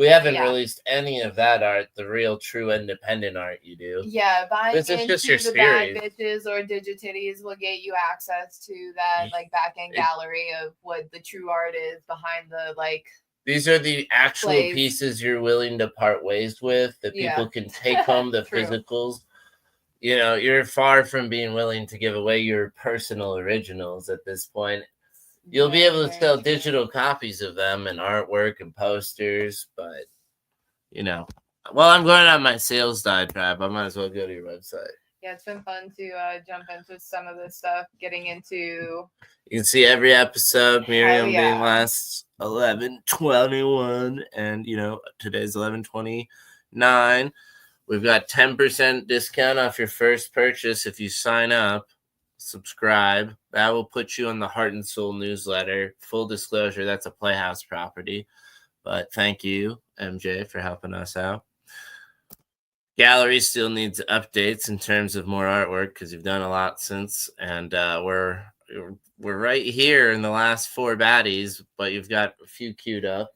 We haven't Yeah. released any of that art, the real, true, independent art you do. Yeah, buying This is into just your the Bad series. Bitches or Digititties will get you access to that like back end gallery of what the true art is behind the like. These are the actual plays. pieces you're willing to part ways with, that Yeah. people can take home, the True. physicals. You know, you're far from being willing to give away your personal originals at this point. You'll be able to sell digital copies of them and artwork and posters, but, you know, while I'm going on my sales diatribe, I might as well go to your website. Yeah, it's been fun to jump into some of this stuff, getting into. You can see every episode, Miriam yeah. being last 11/21, and, you know, today's 11/29. We've got 10% discount off your first purchase if you sign up, subscribe. That will put you on the Heart and Soul newsletter. Full disclosure, that's a Playhouse property. But thank you, MJ, for helping us out. Gallery still needs updates in terms of more artwork because you've done a lot since. And we're right here in the last 4 baddies, but you've got a few queued up.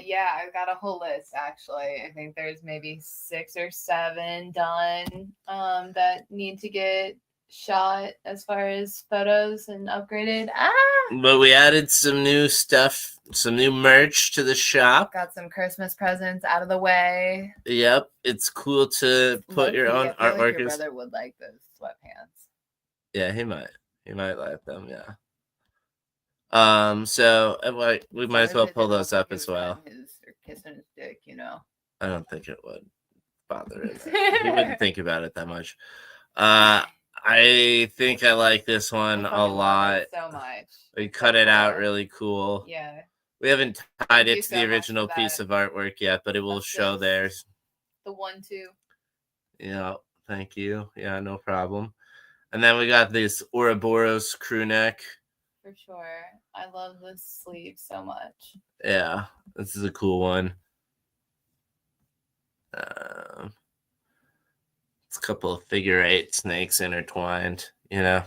Yeah, I've got a whole list actually. I think there's maybe 6 or 7 done that need to get shot as far as photos and upgraded. But we added some new stuff, some new merch to the shop. Got some Christmas presents out of the way. Yep, it's cool to put your own I feel artwork. like your brother would like those sweatpants. Yeah, he might like them. Yeah. So we might as well pull those up as well. Kissing his dick, you know. I don't think it would bother him. He wouldn't think about it that much. I think I like this one a lot. So much. We cut it out really cool. Yeah. We haven't tied it to the original piece of artwork yet, but it will show there. The 1-2. Yeah, thank you. Yeah, no problem. And then we got this Ouroboros crew neck. For sure. I love this sleeve so much. Yeah, this is a cool one. It's a couple of figure 8 snakes intertwined, you know.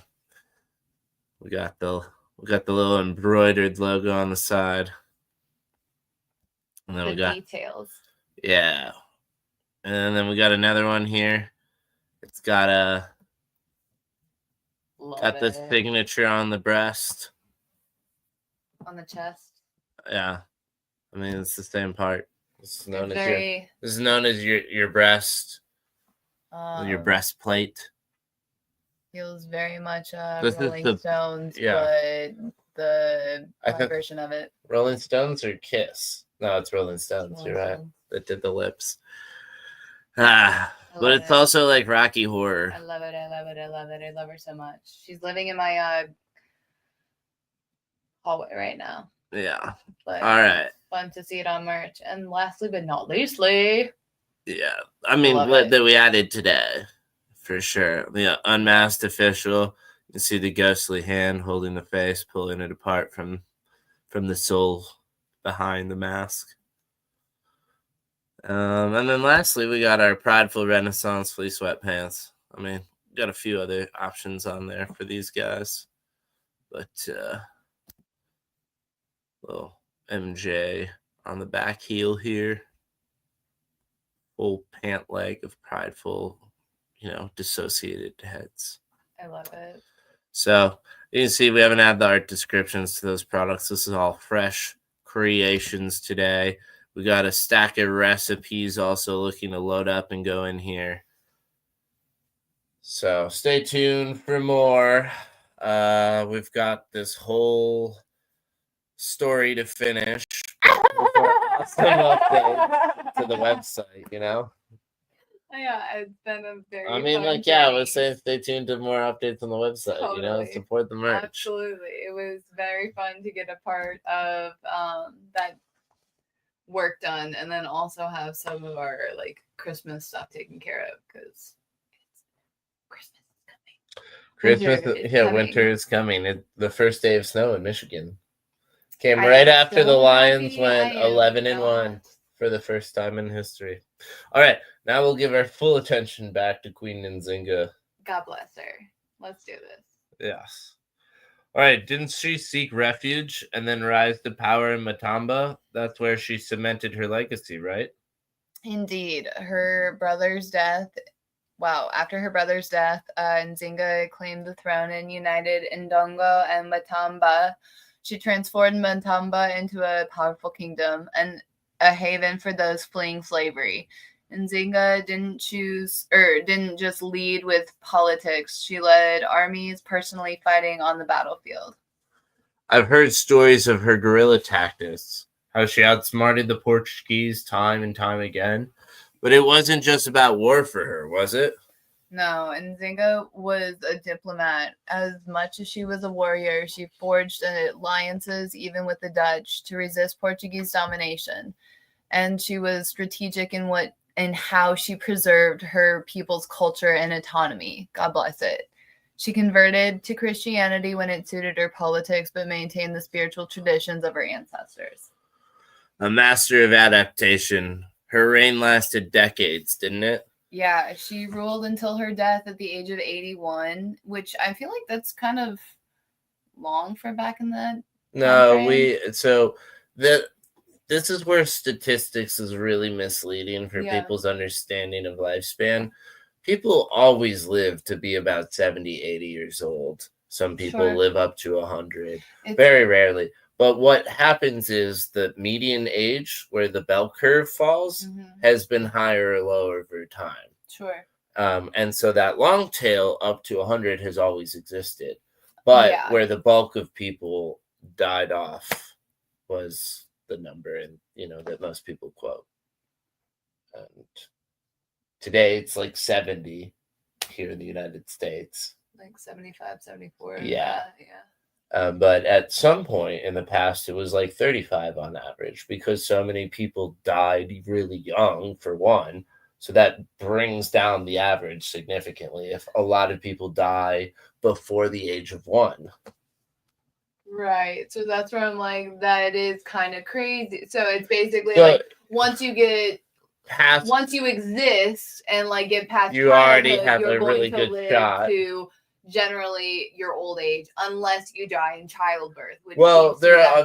We got the little embroidered logo on the side. And then we got details. Yeah. And then we got another one here. It's got the signature on the breast. On the chest. Yeah. I mean, it's the same part. This is known as your breast. Your breastplate. Feels very much Rolling Stones, but the version of it. Rolling Stones or Kiss? No, it's Rolling Stones. You're right. That did the lips. But it's also like Rocky Horror. I love it. I love it. I love it. I love her so much. She's living in my hallway right now. Yeah. But all right. Fun to see it on merch. And lastly but not leastly. Yeah. I mean, what that we added today, for sure. Yeah, unmasked official. You can see the ghostly hand holding the face, pulling it apart from the soul behind the mask. And then lastly, we got our Prideful Renaissance fleece sweatpants. I mean, got a few other options on there for these guys. But little MJ on the back heel here. Full pant leg of prideful, dissociated heads. I love it. So you can see we haven't had the art descriptions to those products. This is all fresh creations today. We got a stack of recipes also looking to load up and go in here. So stay tuned for more. We've got this whole story to finish before awesome update to the website, Yeah, it's been a very I would say stay tuned to more updates on the website, totally. Support the merch. Absolutely. It was very fun to get a part of that work done and then also have some of our Christmas stuff taken care of because Christmas is coming. Winter is coming. The first day of snow in Michigan came right after the Lions went 11-1 for the first time in history. All right, now we'll give our full attention back to Queen Nzinga. God bless her. Let's do this. Yes. All right, didn't she seek refuge and then rise to power in Matamba? That's where she cemented her legacy, right? Indeed, her brother's death. Wow, after her brother's death, Nzinga claimed the throne and united Ndongo and Matamba. She transformed Matamba into a powerful kingdom and a haven for those fleeing slavery. Nzinga didn't just lead with politics. She led armies personally fighting on the battlefield. I've heard stories of her guerrilla tactics, how she outsmarted the Portuguese time and time again. But it wasn't just about war for her, was it? No, Nzinga was a diplomat. As much as she was a warrior, she forged alliances even with the Dutch to resist Portuguese domination. And she was strategic in how she preserved her people's culture and autonomy. God bless it. She converted to Christianity when it suited her politics, but maintained the spiritual traditions of her ancestors. A master of adaptation. Her reign lasted decades, didn't it? Yeah, she ruled until her death at the age of 81, which I feel like that's kind of long for back in that. This is where statistics is really misleading for people's understanding of lifespan. People always live to be about 70, 80 years old. Some people live up to 100. Very rarely. But what happens is the median age where the bell curve falls has been higher or lower over time. Sure. And so that long tail up to 100 has always existed. But where the bulk of people died off was the number that most people quote. And today it's like 70 here in the United States. Like 75, 74. Yeah. But at some point in the past, it was like 35 on average because so many people died really young, for one. So that brings down the average significantly if a lot of people die before the age of 1. Right. So that's where I'm like, that is kind of crazy. So it's basically like once you exist and like get past you already have a really good shot to generally your old age, unless you die in childbirth. There are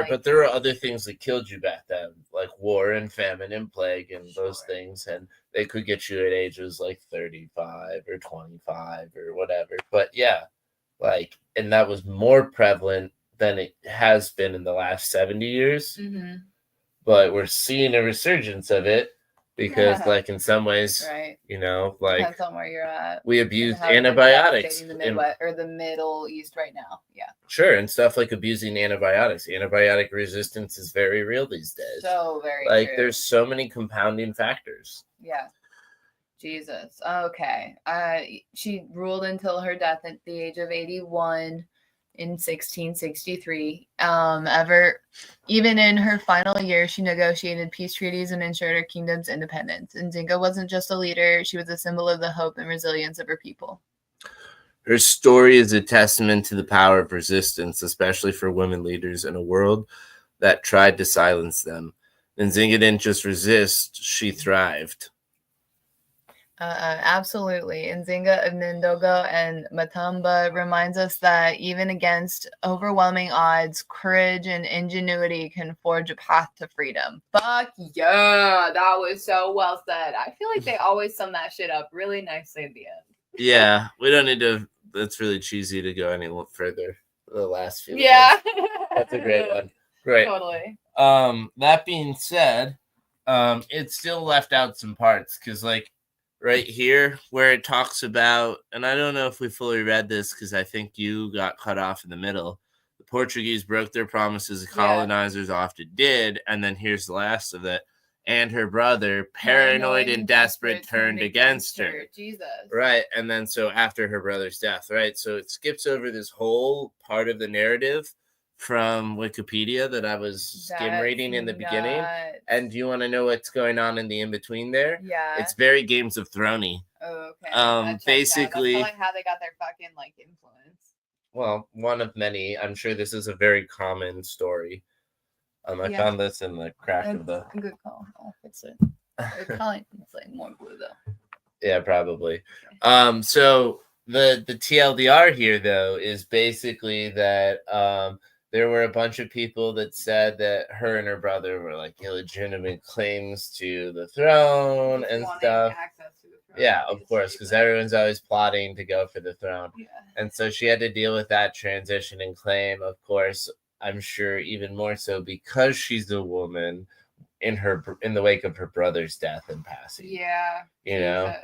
but there are other things that killed you back then, like war and famine and plague and those things, and they could get you at ages like 35 or 25 or whatever. But and that was more prevalent than it has been in the last 70 years. But we're seeing a resurgence of it because, in some ways, depends on where you're at. We abused antibiotics in the Midwest or the Middle East right now. Yeah. Sure, and stuff like abusing antibiotics. Antibiotic resistance is very real these days. So very true. There's so many compounding factors. Yeah. Jesus. Okay. She ruled until her death at the age of 81 in 1663. Even in her final year, she negotiated peace treaties and ensured her kingdom's independence. And Nzinga wasn't just a leader, she was a symbol of the hope and resilience of her people. Her story is a testament to the power of resistance, especially for women leaders in a world that tried to silence them. Nzinga didn't just resist, she thrived. Absolutely. Nzinga of Ndongo and Matamba reminds us that even against overwhelming odds, courage and ingenuity can forge a path to freedom. Fuck yeah, that was so well said. I feel like they always sum that shit up really nicely at the end. Yeah, we don't need to. That's really cheesy to go any further. The last few. Yeah, that's a great one. Great. Totally. That being said, it still left out some parts because right here where it talks about, and I don't know if we fully read this because I think you got cut off in the middle. The Portuguese broke their promises, the colonizers often did, and then here's the last of it. And her brother, paranoid and desperate, turned against her. Jesus. Right, and then so after her brother's death, right? So it skips over this whole part of the narrative from Wikipedia that I was skim reading in the beginning. And do you want to know what's going on in the in-between there? Yeah. It's very Games of Thrones-y. Oh, okay. Basically, that's how they got their fucking influence. Well, one of many. I'm sure this is a very common story. I found this in the crack of the... Good call. I'll fix it. It's more blue though. Yeah, probably. So the TLDR here, though, is basically that there were a bunch of people that said that her and her brother were like illegitimate claims to the throne Just and wanting stuff. access to the throne, Yeah, of course, because everyone's always plotting to go for the throne. Yeah. And so she had to deal with that transition and claim, of course, I'm sure even more so because she's a woman in the wake of her brother's death and passing. Yeah. You know?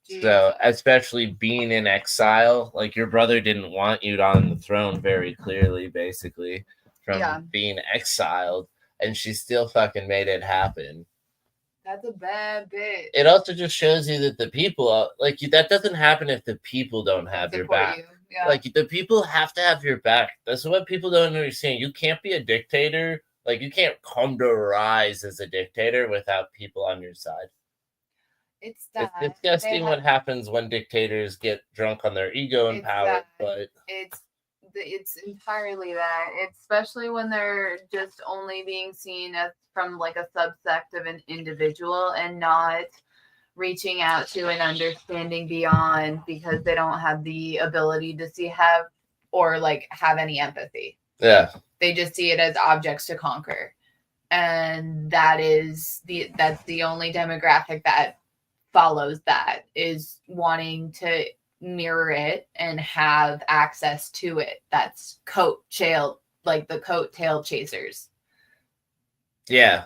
Jesus. So, especially being in exile, like your brother didn't want you on the throne very clearly, basically, from being exiled, and she still fucking made it happen. That's a bad bit. It also just shows you that the people, like, that doesn't happen if the people don't have your back. Yeah. Like, the people have to have your back. That's what people don't understand. You can't be a dictator. Like, you can't come to rise as a dictator without people on your side. It's that. It's disgusting what happens when dictators get drunk on their ego and power, but it's entirely that. Especially when they're just only being seen as from like a subsect of an individual and not reaching out to an understanding beyond, because they don't have the ability to have any empathy. Yeah. They just see it as objects to conquer. And that's the only demographic that follows that, is wanting to mirror it and have access to it. That's the coattail chasers. Yeah.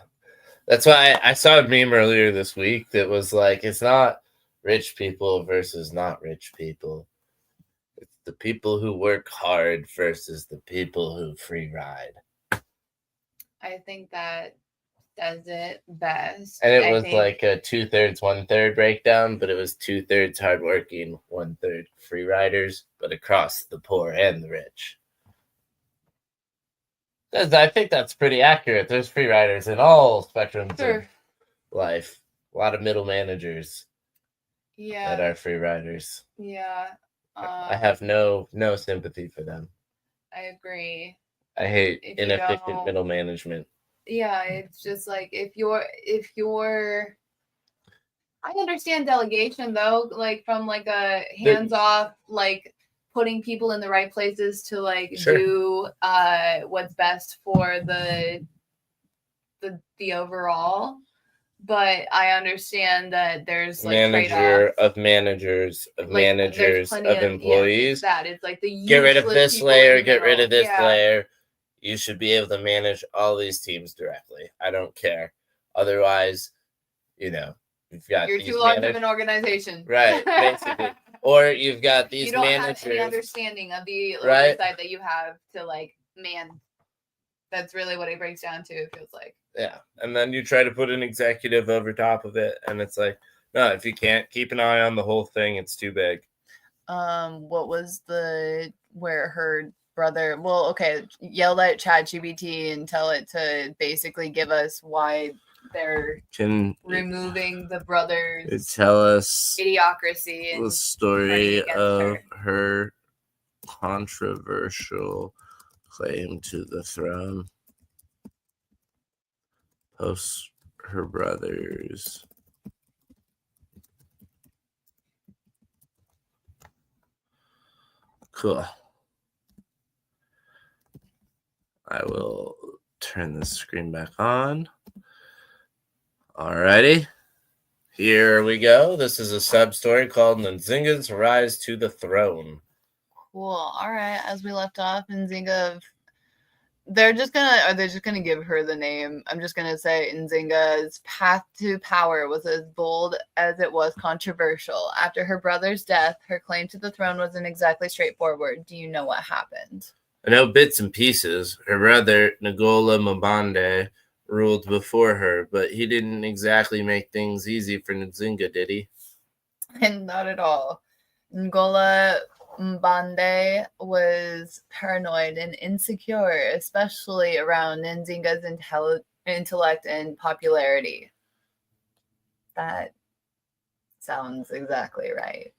That's why I saw a meme earlier this week that was like, it's not rich people versus not rich people. It's the people who work hard versus the people who free ride. I think that does it best. And it was like a 2/3, 1/3 breakdown, but it was 2/3 hardworking, 1/3 free riders, but across the poor and the rich. I think that's pretty accurate. There's free riders in all spectrums of life. A lot of middle managers that are free riders. Yeah. I have no sympathy for them. I agree. I hate inefficient middle management. Yeah, it's just like if you're I understand delegation though, like from like a hands-off, like putting people in the right places to do what's best for the overall. But I understand that there's manager of managers of employees. That it's like the get rid of this layer, get rid of this layer. You should be able to manage all these teams directly. I don't care. Otherwise, you've got you're too large of an organization, right? Basically, or you've got these you don't managers. Have any understanding of the oversight that you have to man. That's really what it breaks down to. It feels like. Yeah, and then you try to put an executive over top of it, and it's like, no, if you can't keep an eye on the whole thing, it's too big. What was where her brother? Well, okay, yell at ChatGPT and tell it to basically give us why they're removing the brothers. Tell us idiocracy and the story of her controversial claim to the throne. Post her brothers. Cool. I will turn the screen back on. Alrighty. Here we go. This is a sub-story called Nzinga's Rise to the Throne. Cool. All right. As we left off, Nzinga, they're just gonna give her the name. I'm just gonna say Nzinga's path to power was as bold as it was controversial. After her brother's death, her claim to the throne wasn't exactly straightforward. Do you know what happened? I know bits and pieces. Her brother, Ngola Mbande, ruled before her, but he didn't exactly make things easy for Nzinga, did he? And not at all. Ngola Mbande was paranoid and insecure, especially around Nzinga's intellect and popularity. That sounds exactly right.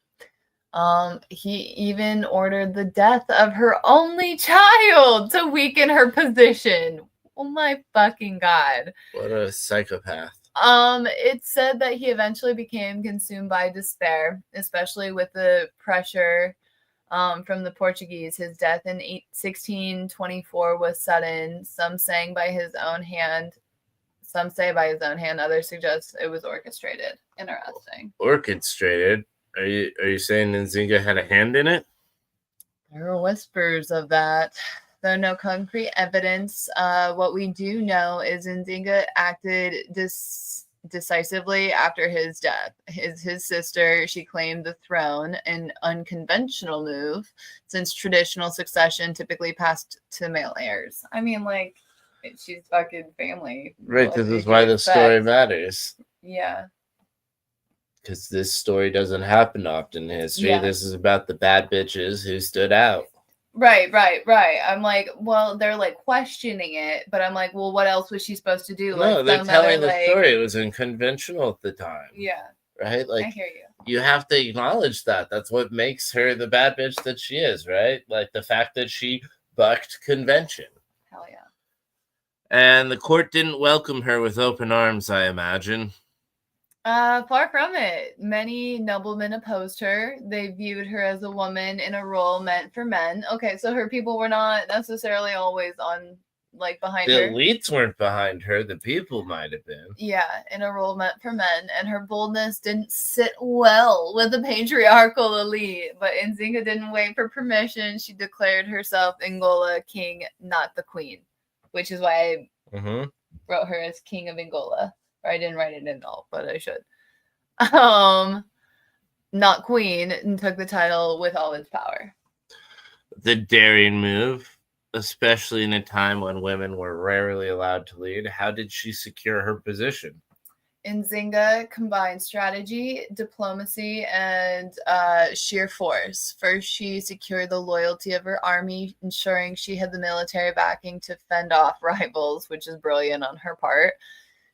He even ordered the death of her only child to weaken her position. Oh my fucking God. What a psychopath. It said that he eventually became consumed by despair, especially with the pressure from the Portuguese. His death in 1624 was sudden. Some say by his own hand. Others suggest it was orchestrated. Interesting. Orchestrated? Are you saying Nzinga had a hand in it? There were whispers of that, though no concrete evidence. What we do know is Nzinga acted decisively after his death. His sister, she claimed the throne, an unconventional move, since traditional succession typically passed to male heirs. I mean, like, she's fucking family. Right, this is why the story matters. Yeah. Because this story doesn't happen often in history. Yeah. This is about the bad bitches who stood out. Right. I'm like, well, they're like questioning it, but I'm like, well, what else was she supposed to do? No, like they're telling the like... story. It was unconventional at the time. Yeah. Right? Like, I hear you. You have to acknowledge that. That's what makes her the bad bitch that she is, right? Like the fact that she bucked convention. Hell yeah. And the court didn't welcome her with open arms, I imagine. Far from it. Many noblemen opposed her. They viewed her as a woman in a role meant for men. Okay, so her people were not necessarily always on, like, behind her. The elites weren't behind her. The people might have been. Yeah, in a role meant for men. And her boldness didn't sit well with the patriarchal elite. But Nzinga didn't wait for permission. She declared herself Angola king, not the queen. Which is why I wrote her as king of Angola. I didn't write it in all, but I should. Not queen, and took the title with all its power. The daring move, especially in a time when women were rarely allowed to lead. How did she secure her position? Nzinga combined strategy, diplomacy, and sheer force. First, she secured the loyalty of her army, ensuring she had the military backing to fend off rivals, which is brilliant on her part.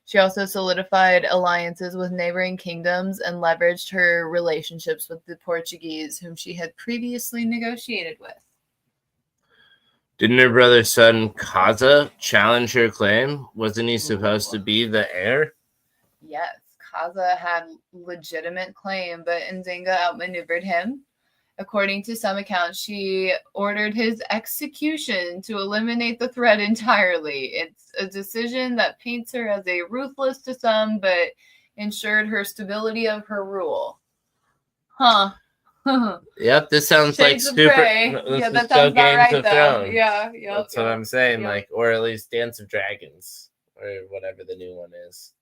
She also solidified alliances with neighboring kingdoms and leveraged her relationships with the Portuguese, whom she had previously negotiated with. Didn't her brother's son, Kaza, challenge her claim? Wasn't he supposed to be the heir? Yes, Kaza had legitimate claim, but Nzinga outmaneuvered him. According to some accounts, she ordered his execution to eliminate the threat entirely. It's a decision that paints her as a ruthless to some, but ensured her stability of her rule. Huh. Yep, this sounds Shades like of super. Grey. This that is sounds so about Games right, of though. Thrones. Yeah, That's what I'm saying. Yep. Like, or at least Dance of Dragons, or whatever the new one is.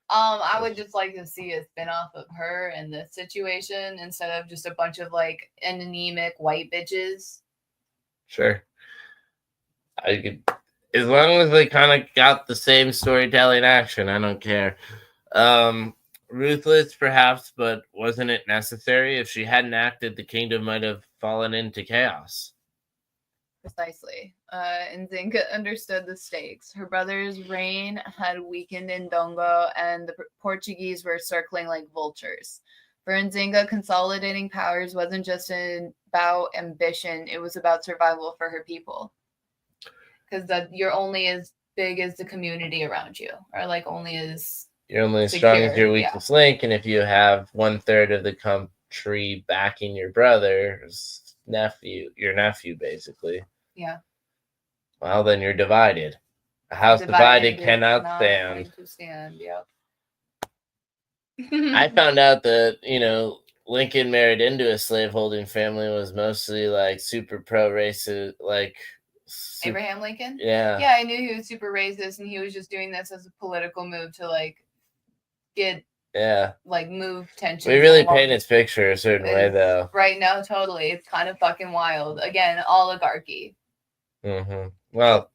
I would just like to see a spinoff of her in this situation instead of just a bunch of like anemic white bitches. Sure. I could, as long as they kind of got the same storytelling action, I don't care. Ruthless, perhaps, but wasn't it necessary? If she hadn't acted, the kingdom might have fallen into chaos. Precisely. Nzinga understood the stakes. Her brother's reign had weakened in Ndongo, and the Portuguese were circling like vultures. For Nzinga, consolidating powers wasn't just about ambition, it was about survival for her people. Because you're only as big as the community around you, or like only as... You're only as strong as your weakest link, and if you have 1/3 of the country backing your brother's nephew, your nephew, basically. Yeah. Well, then you're divided. A house divided cannot stand. Yep. I found out that, Lincoln married into a slaveholding family was mostly like super pro-racist, like... Abraham Lincoln? Yeah. Yeah, I knew he was super racist, and he was just doing this as a political move to, like, get... Yeah. Like, move tension. We really paint his picture a certain way, though. Right now, totally. It's kind of fucking wild. Again, oligarchy. Well,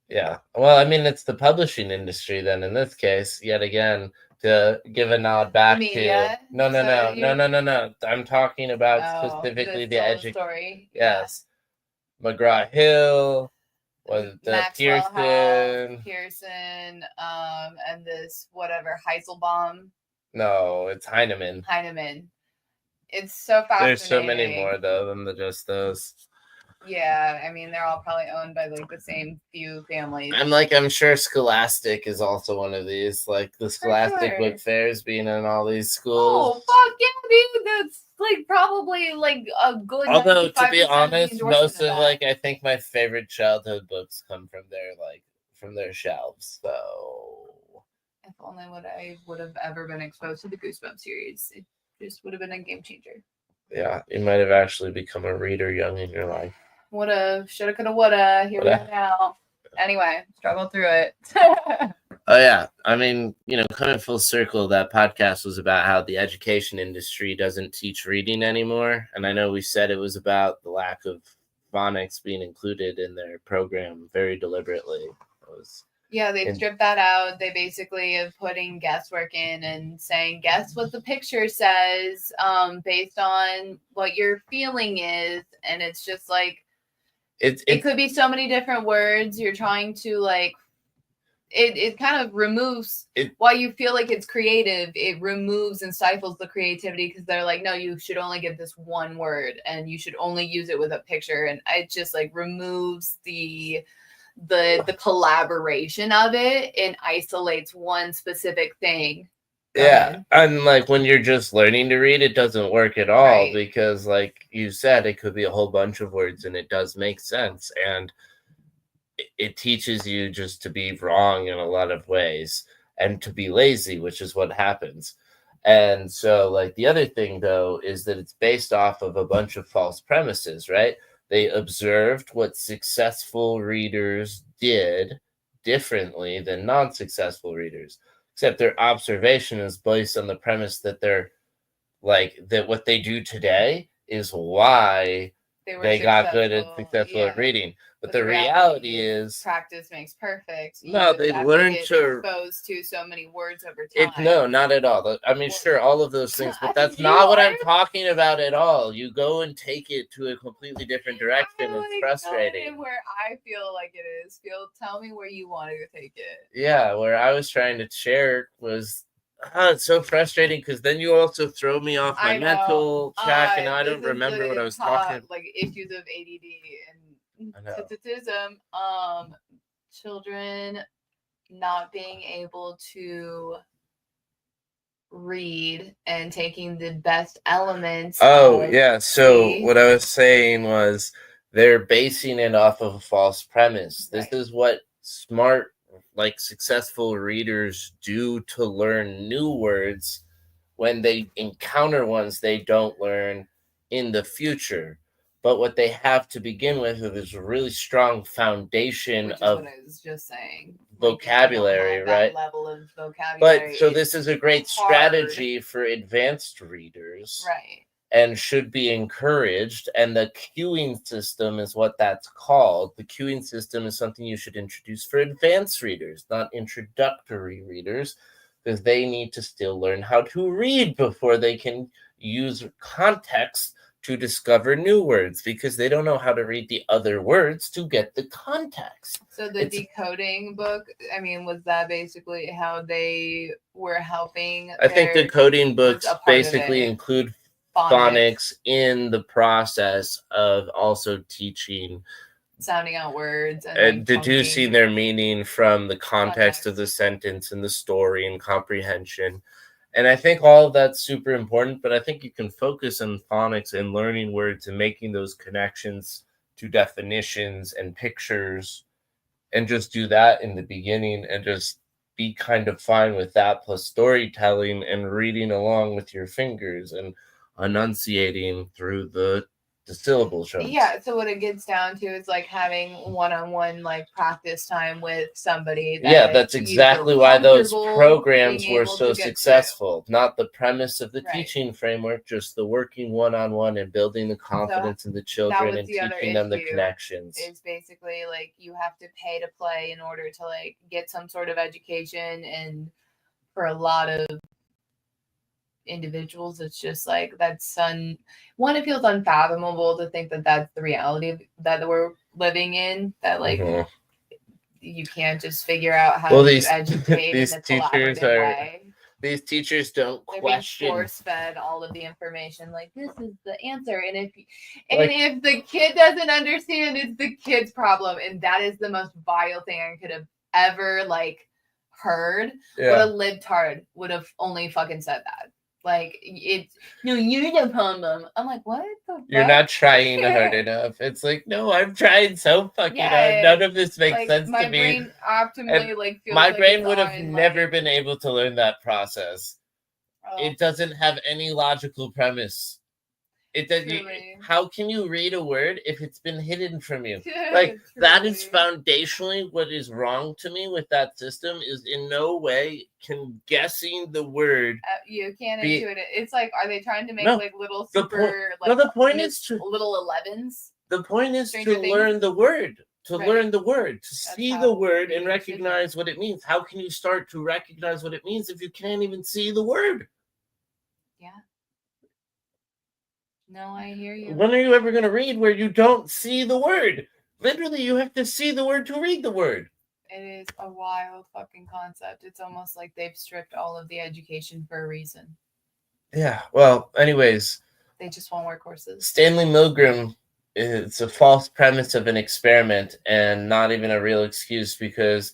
yeah. Well, I mean, it's the publishing industry then, in this case, yet again, to give a nod back to... No. I'm talking about specifically the education. Story. Yes. Yeah. McGraw-Hill, was the Pearson, and this whatever Heiselbaum. No, it's Heinemann. It's so fascinating. There's so many more though than just those. Yeah, I mean they're all probably owned by like the same few families. I'm sure Scholastic is also one of these, like the Scholastic book fairs being in all these schools. Oh fuck yeah, dude! That's like probably like a good. Although to be 95% of the honest, endorsement most of that. like I think my favorite childhood books come from their shelves. So If only I would have ever been exposed to the Goosebumps series, it just would have been a game changer. yeah, you might have actually become a reader young in your life. Woulda, shoulda, coulda, woulda. Here we are now. Anyway, struggle through it. Oh yeah, I mean, coming full circle, that podcast was about how the education industry doesn't teach reading anymore, and I know we said it was about the lack of phonics being included in their program very deliberately. Yeah, they've stripped that out. They basically are putting guesswork in and saying, guess what the picture says, based on what your feeling is, and it's just like it could be so many different words. You're trying to like. It kind of removes while you feel like it's creative, it removes and stifles the creativity because they're like, no, you should only get this one word and you should only use it with a picture, and it just like removes the collaboration of it and isolates one specific thing. Yeah, and like when you're just learning to read, it doesn't work at all because, like you said, it could be a whole bunch of words and it does make sense, and it teaches you just to be wrong in a lot of ways and to be lazy, which is what happens. And so, like, the other thing, though, is that it's based off of a bunch of false premises, right? They observed what successful readers did differently than non-successful readers, except their observation is based on the premise that that what they do today is why they got good and successful at reading. But the reality is practice makes perfect. No, they learn to exposed to so many words over time. No, not at all. I mean, sure, all of those things, but that's not what I'm talking about at all. You go and take it to a completely different direction. It's frustrating. Where I feel like it is. Tell me where you want to take it. Yeah, where I was trying to share was it's so frustrating because then you also throw me off my mental track, and I don't remember what I was talking about. Like issues of ADD and autism, children not being able to read and taking the best elements. So what I was saying was they're basing it off of a false premise. This is what smart, like successful readers do to learn new words when they encounter ones they don't learn in the future. But what they have to begin with is a really strong foundation of what I was just saying. Vocabulary, right? That level of vocabulary. But so this is a great strategy for advanced readers. Right. And should be encouraged. And the cueing system is what that's called. The cueing system is something you should introduce for advanced readers, not introductory readers, because they need to still learn how to read before they can use context to discover new words, because they don't know how to read the other words to get the context. So the decoding book, I mean, was that basically how they were helping? I think the coding books basically include phonics in the process of also teaching sounding out words and deducing their meaning from the context of the sentence and the story and comprehension. And I think all of that's super important, but I think you can focus on phonics and learning words and making those connections to definitions and pictures, and just do that in the beginning and just be kind of fine with that, plus storytelling and reading along with your fingers and enunciating through the syllable chunks. Yeah, so what it gets down to is like having one-on-one like practice time with somebody. That's exactly why those programs were so successful. Not the premise of the teaching framework, just the working one-on-one and building the confidence in the children and teaching them the connections. It's basically like you have to pay to play in order to like get some sort of education, and for a lot of individuals it's just like it feels unfathomable to think that that's the reality that we're living in, that like you can't just figure out how to educate these in a teachers way. These teachers don't question. They're being force-fed all of the information, like this is the answer, and if the kid doesn't understand, it's the kid's problem, and that is the most vile thing I could have ever like heard. What a libtard would have only fucking said that. Like it's no, you're the problem. I'm like, what the You're fuck? not trying hard enough. It's like, no, I'm trying so fucking hard. None of this makes like, sense my to me. brain optimally And like feels my like brain it's would have on, never like, been able to learn that process. oh, It doesn't have any logical premise. It does. truly. How can you read a word if it's been hidden from you? Like, that is Truly. foundationally what is wrong to me with that system. Is in no way can guessing the word. You can't be- intuit it. It's like, are they trying to make No, like little the super no, like the point is to little 11s? the point is Stranger to Things? learn the word. To Right. learn the word, to That's see how the word we and recognize what it means. How can you start to recognize what it means if you can't even see the word? Yeah. No, I hear you. When are you ever going to read where you don't see the word? Literally, you have to see the word to read the word. It is a wild fucking concept. It's almost like they've stripped all of the education for a reason. Yeah, well, anyways. They just want workhorses. Stanley Milgram, it's a false premise of an experiment and not even a real excuse because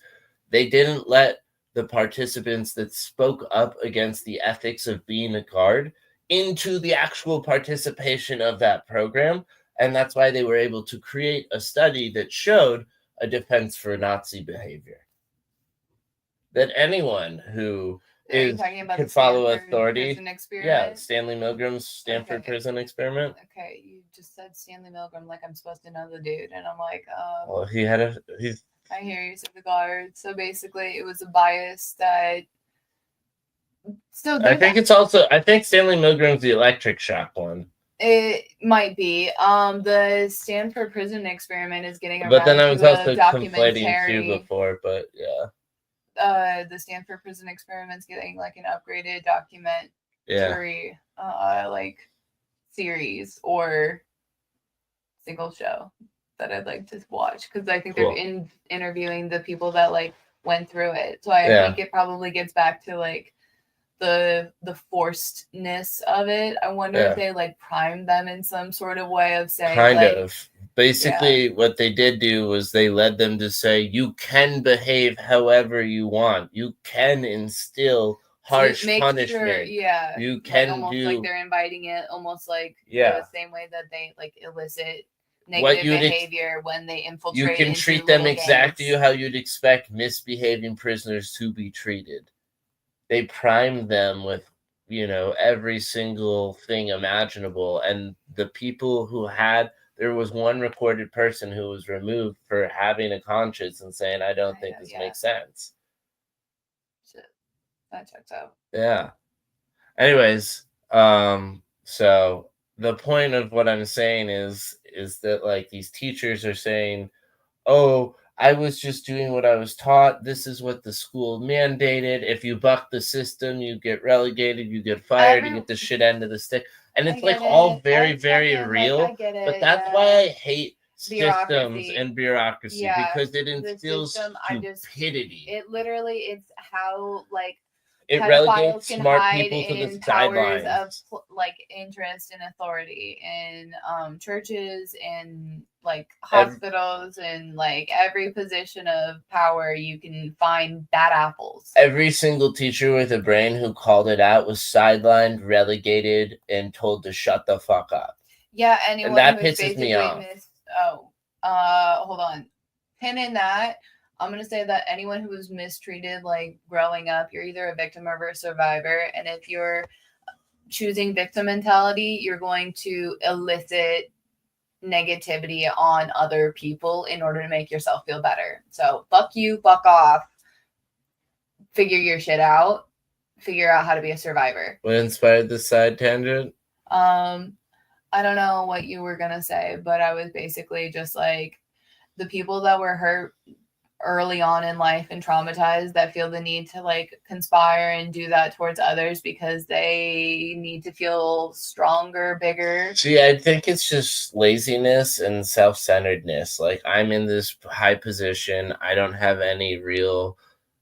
they didn't let the participants that spoke up against the ethics of being a guard into the actual participation of that program. And that's why they were able to create a study that showed a defense for Nazi behavior. That anyone who can follow authority. Yeah, Stanley Milgram's Stanford prison experiment. Okay, you just said Stanley Milgram like I'm supposed to know the dude, and I'm like, well, he's. I hear you, said the guard. So basically, it was a bias that. So I think Stanley Milgram's the electric shock one. It might be. The Stanford prison experiment is getting around. But then I was to also conflating two before, but yeah. The Stanford prison experiment's getting like an upgraded documentary, like series or single show that I'd like to watch because I think they're interviewing the people that like went through it. So I think it probably gets back to like the forcedness of it. I wonder if they like primed them in some sort of way of saying kind of. Basically, what they did do was they led them to say, you can behave however you want. You can instill harsh punishment. Sure, you can like almost do like they're inviting it, almost like the same way that they like elicit negative behavior when they infiltrate. You can treat them exactly how you'd expect misbehaving prisoners to be treated. They primed them with, every single thing imaginable, and the people who there was one recorded person who was removed for having a conscience and saying, I don't think this makes sense. Shit. That checks out. Yeah. Anyways, so the point of what I'm saying is that like these teachers are saying, oh, I was just doing what I was taught. This is what the school mandated. If you buck the system, you get relegated, you get fired, you get the shit end of the stick. And it's like all very, very real. I get it, but that's why I hate systems and bureaucracy because it instills stupidity. It literally, it's how like it relegates smart people to the sidelines of like interest and authority in churches and like hospitals and like every position of power you can find bad apples. Every single teacher with a brain who called it out was sidelined, relegated, and told to shut the fuck up. Yeah, anyone and that who pisses me off. Hold on. Pin in that. I'm going to say that anyone who was mistreated, like growing up, you're either a victim or a survivor. And if you're choosing victim mentality, you're going to elicit negativity on other people in order to make yourself feel better. So fuck you, fuck off. Figure your shit out. Figure out how to be a survivor. What inspired this side tangent? I don't know what you were going to say, but I was basically just like the people that were hurt early on in life and traumatized that feel the need to like conspire and do that towards others because they need to feel stronger, bigger. See, I think it's just laziness and self-centeredness. Like, I'm in this high position. I don't have any real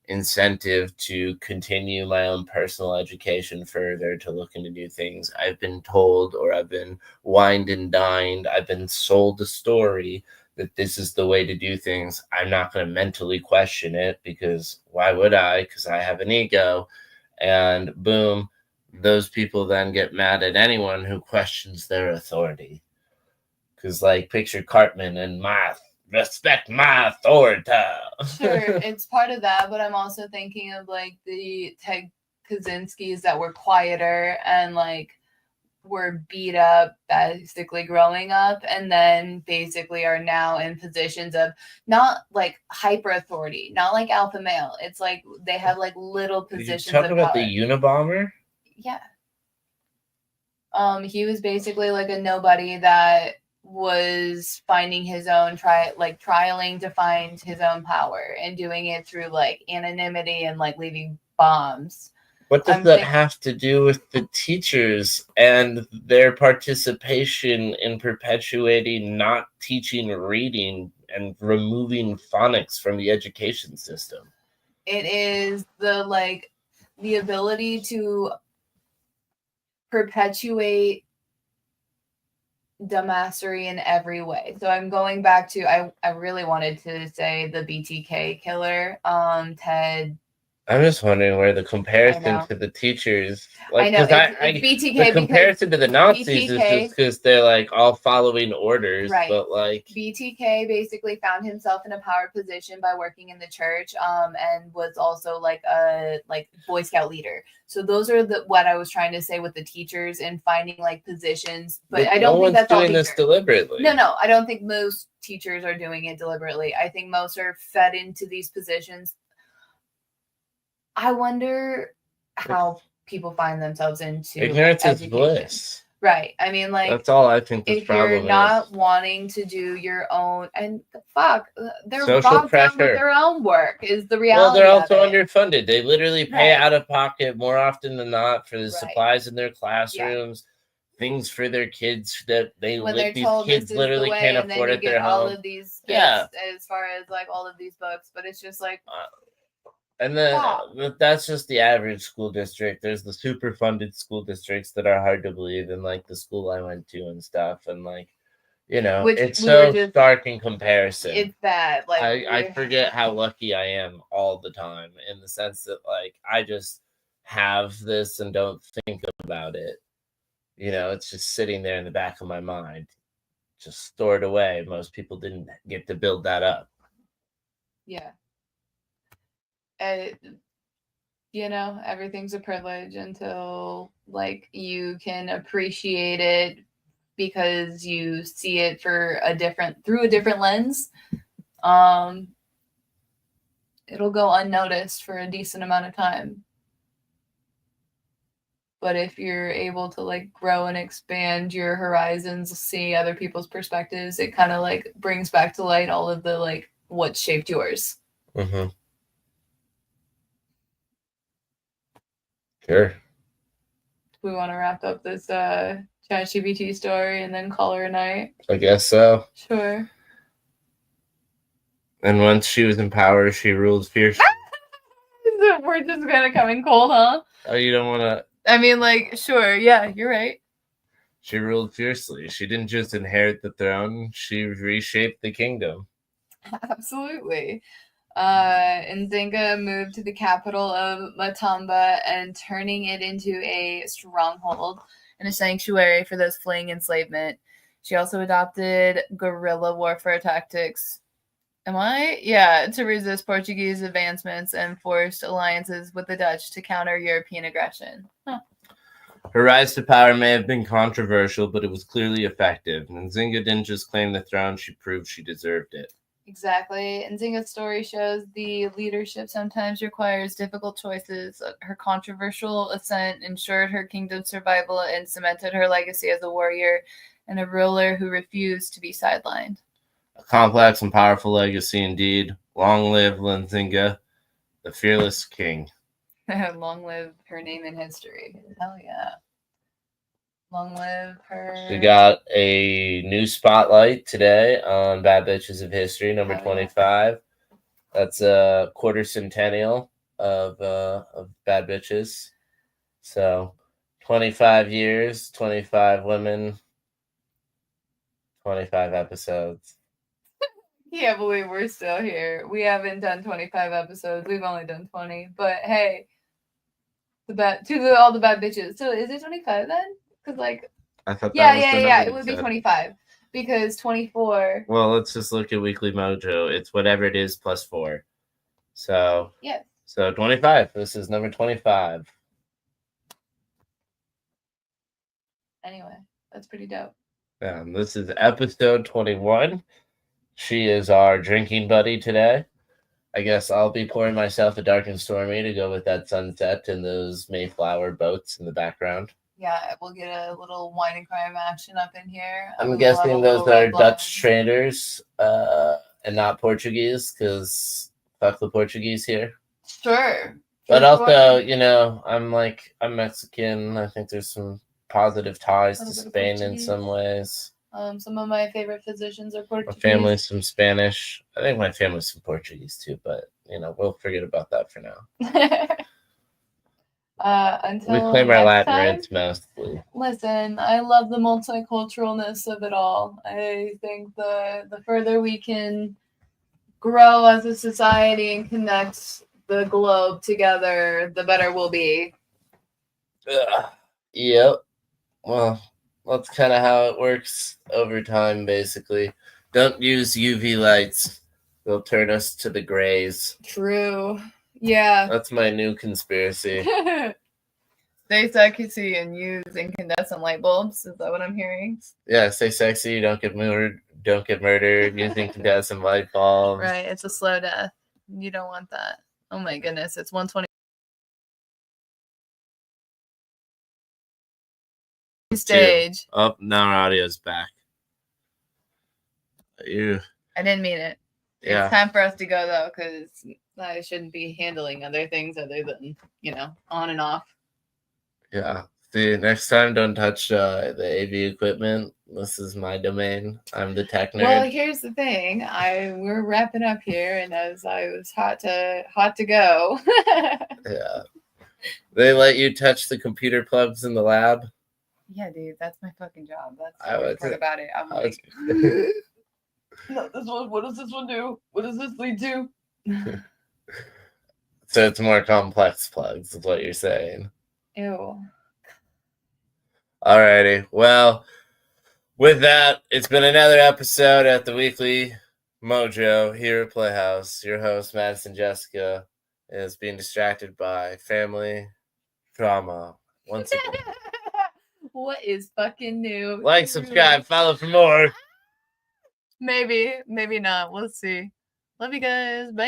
incentive to continue my own personal education further, to look into new things. I've been told, or I've been wined and dined. I've been sold a story that this is the way to do things. I'm not going to mentally question it because why would I? Because I have an ego. And boom, those people then get mad at anyone who questions their authority. Because, like, picture Cartman and respect my authority. Sure, it's part of that, but I'm also thinking of like the Ted Kaczynskis that were quieter and like were beat up basically growing up, and then basically are now in positions of not like hyper authority, not like alpha male. It's like they have like little positions. You talk of about power. the Unabomber? Yeah. He was basically like a nobody that was finding his own trialing to find his own power and doing it through like anonymity and like leaving bombs. What does that have to do with the teachers and their participation in perpetuating not teaching reading and removing phonics from the education system? It is the ability to perpetuate dumbassery in every way. So I'm going back to I really wanted to say the BTK killer, Ted. I'm just wondering where the comparison to the teachers, like, I know it's BTK. The comparison to the Nazis BTK, is just because they're like all following orders, right? But like BTK basically found himself in a power position by working in the church, and was also like a Boy Scout leader. So those are what I was trying to say with the teachers and finding like positions, but I don't think that's all doing this deliberately. No, I don't think most teachers are doing it deliberately. I think most are fed into these positions. I wonder how people find themselves into ignorance is bliss. Right. I mean, like, that's all I think. If you're not wanting to do your own, and they're bogged down with their own work is the reality. Well, they're also underfunded. They literally pay out of pocket more often than not for the supplies in their classrooms, things for their kids that these kids literally can't afford at their home. All of these gifts, as far as like all of these books, but it's just like. And then that's just the average school district. There's the super funded school districts that are hard to believe, and like the school I went to and stuff, and like, it's so stark in comparison. It's bad. Like I forget how lucky I am all the time, in the sense that like I just have this and don't think about it. It's just sitting there in the back of my mind, just stored away. Most people didn't get to build that up. Yeah. Everything's a privilege until like you can appreciate it because you see it through a different lens. It'll go unnoticed for a decent amount of time. But if you're able to like grow and expand your horizons, see other people's perspectives, it kind of like brings back to light all of the like what shaped yours. Mm-hmm. Sure. We want to wrap up this ChatGPT story and then call her a night? I guess so. Sure. And once she was in power, she ruled fiercely. We're just gonna come in cold, huh? Oh, you don't want to... I mean, like, sure, yeah, you're right. She ruled fiercely. She didn't just inherit the throne, she reshaped the kingdom. Absolutely. Nzinga moved to the capital of Matamba and turning it into a stronghold and a sanctuary for those fleeing enslavement. She also adopted guerrilla warfare tactics. To resist Portuguese advancements and forced alliances with the Dutch to counter European aggression. Huh. Her rise to power may have been controversial, but it was clearly effective. Nzinga didn't just claim the throne, she proved she deserved it. Exactly. Nzinga's story shows the leadership sometimes requires difficult choices. Her controversial ascent ensured her kingdom's survival and cemented her legacy as a warrior and a ruler who refused to be sidelined. A complex and powerful legacy indeed. Long live Nzinga, the fearless king. Long live her name in history. Hell yeah. Long live her. She got a new spotlight today on Bad Bitches of History, number 25. That's a quarter centennial of Bad Bitches. So 25 years, 25 women, 25 episodes. Can't believe we're still here. We haven't done 25 episodes. We've only done 20. But hey, all the bad bitches. So is it 25 then? Because like, I thought yeah, that was the yeah, number yeah. you It would be said. 25 because 24. Well, let's just look at Weekly Mojo. It's whatever it is plus 4. So Yeah. So 25. This is number 25. Anyway, that's pretty dope. This is episode 21. She is our drinking buddy today. I guess I'll be pouring myself a dark and stormy to go with that sunset and those Mayflower boats in the background. Yeah, we'll get a little wine and crime action up in here. I'm guessing those are Dutch traders and not Portuguese, because fuck the Portuguese here. Sure. But also, you know, I'm Mexican. I think there's some positive ties to Spain in some ways. Some of my favorite physicians are Portuguese. My family's from Spanish. I think my family's from Portuguese too, but you know, we'll forget about that for now. Until we claim our Latin time, roots mostly. Listen, I love the multiculturalness of it all. I think the further we can grow as a society and connect the globe together, the better we'll be. Yep. Well, that's kind of how it works over time, basically. Don't use UV lights. They'll turn us to the grays. True. Yeah. That's my new conspiracy. Stay sexy and use incandescent light bulbs. Is that what I'm hearing? Yeah, stay sexy. Don't get murdered. Don't get murdered. Use incandescent light bulbs. Right. It's a slow death. You don't want that. Oh my goodness. It's 1:20. Stage. Oh, now our audio's back. Ew. I didn't mean it. Yeah. It's time for us to go though, because I shouldn't be handling other things other than, you know, on and off. Yeah. See, next time, don't touch the AV equipment. This is my domain. I'm the tech nerd. Well, here's the thing. We're wrapping up here, and as I was hot to go. Yeah. They let you touch the computer plugs in the lab? Yeah, dude, that's my fucking job. That's I the would worst part say- about it. I'm I like, was- no, this one. What does this one do? What does this lead to? So it's more complex plugs, is what you're saying. Ew. Alrighty. Well, with that, it's been another episode at the Weekly Mojo here at Playhouse. Your host, Madison Jessica, is being distracted by family drama. Once again. What is fucking new? Like, subscribe, follow for more. Maybe, maybe not. We'll see. Love you guys. Bye.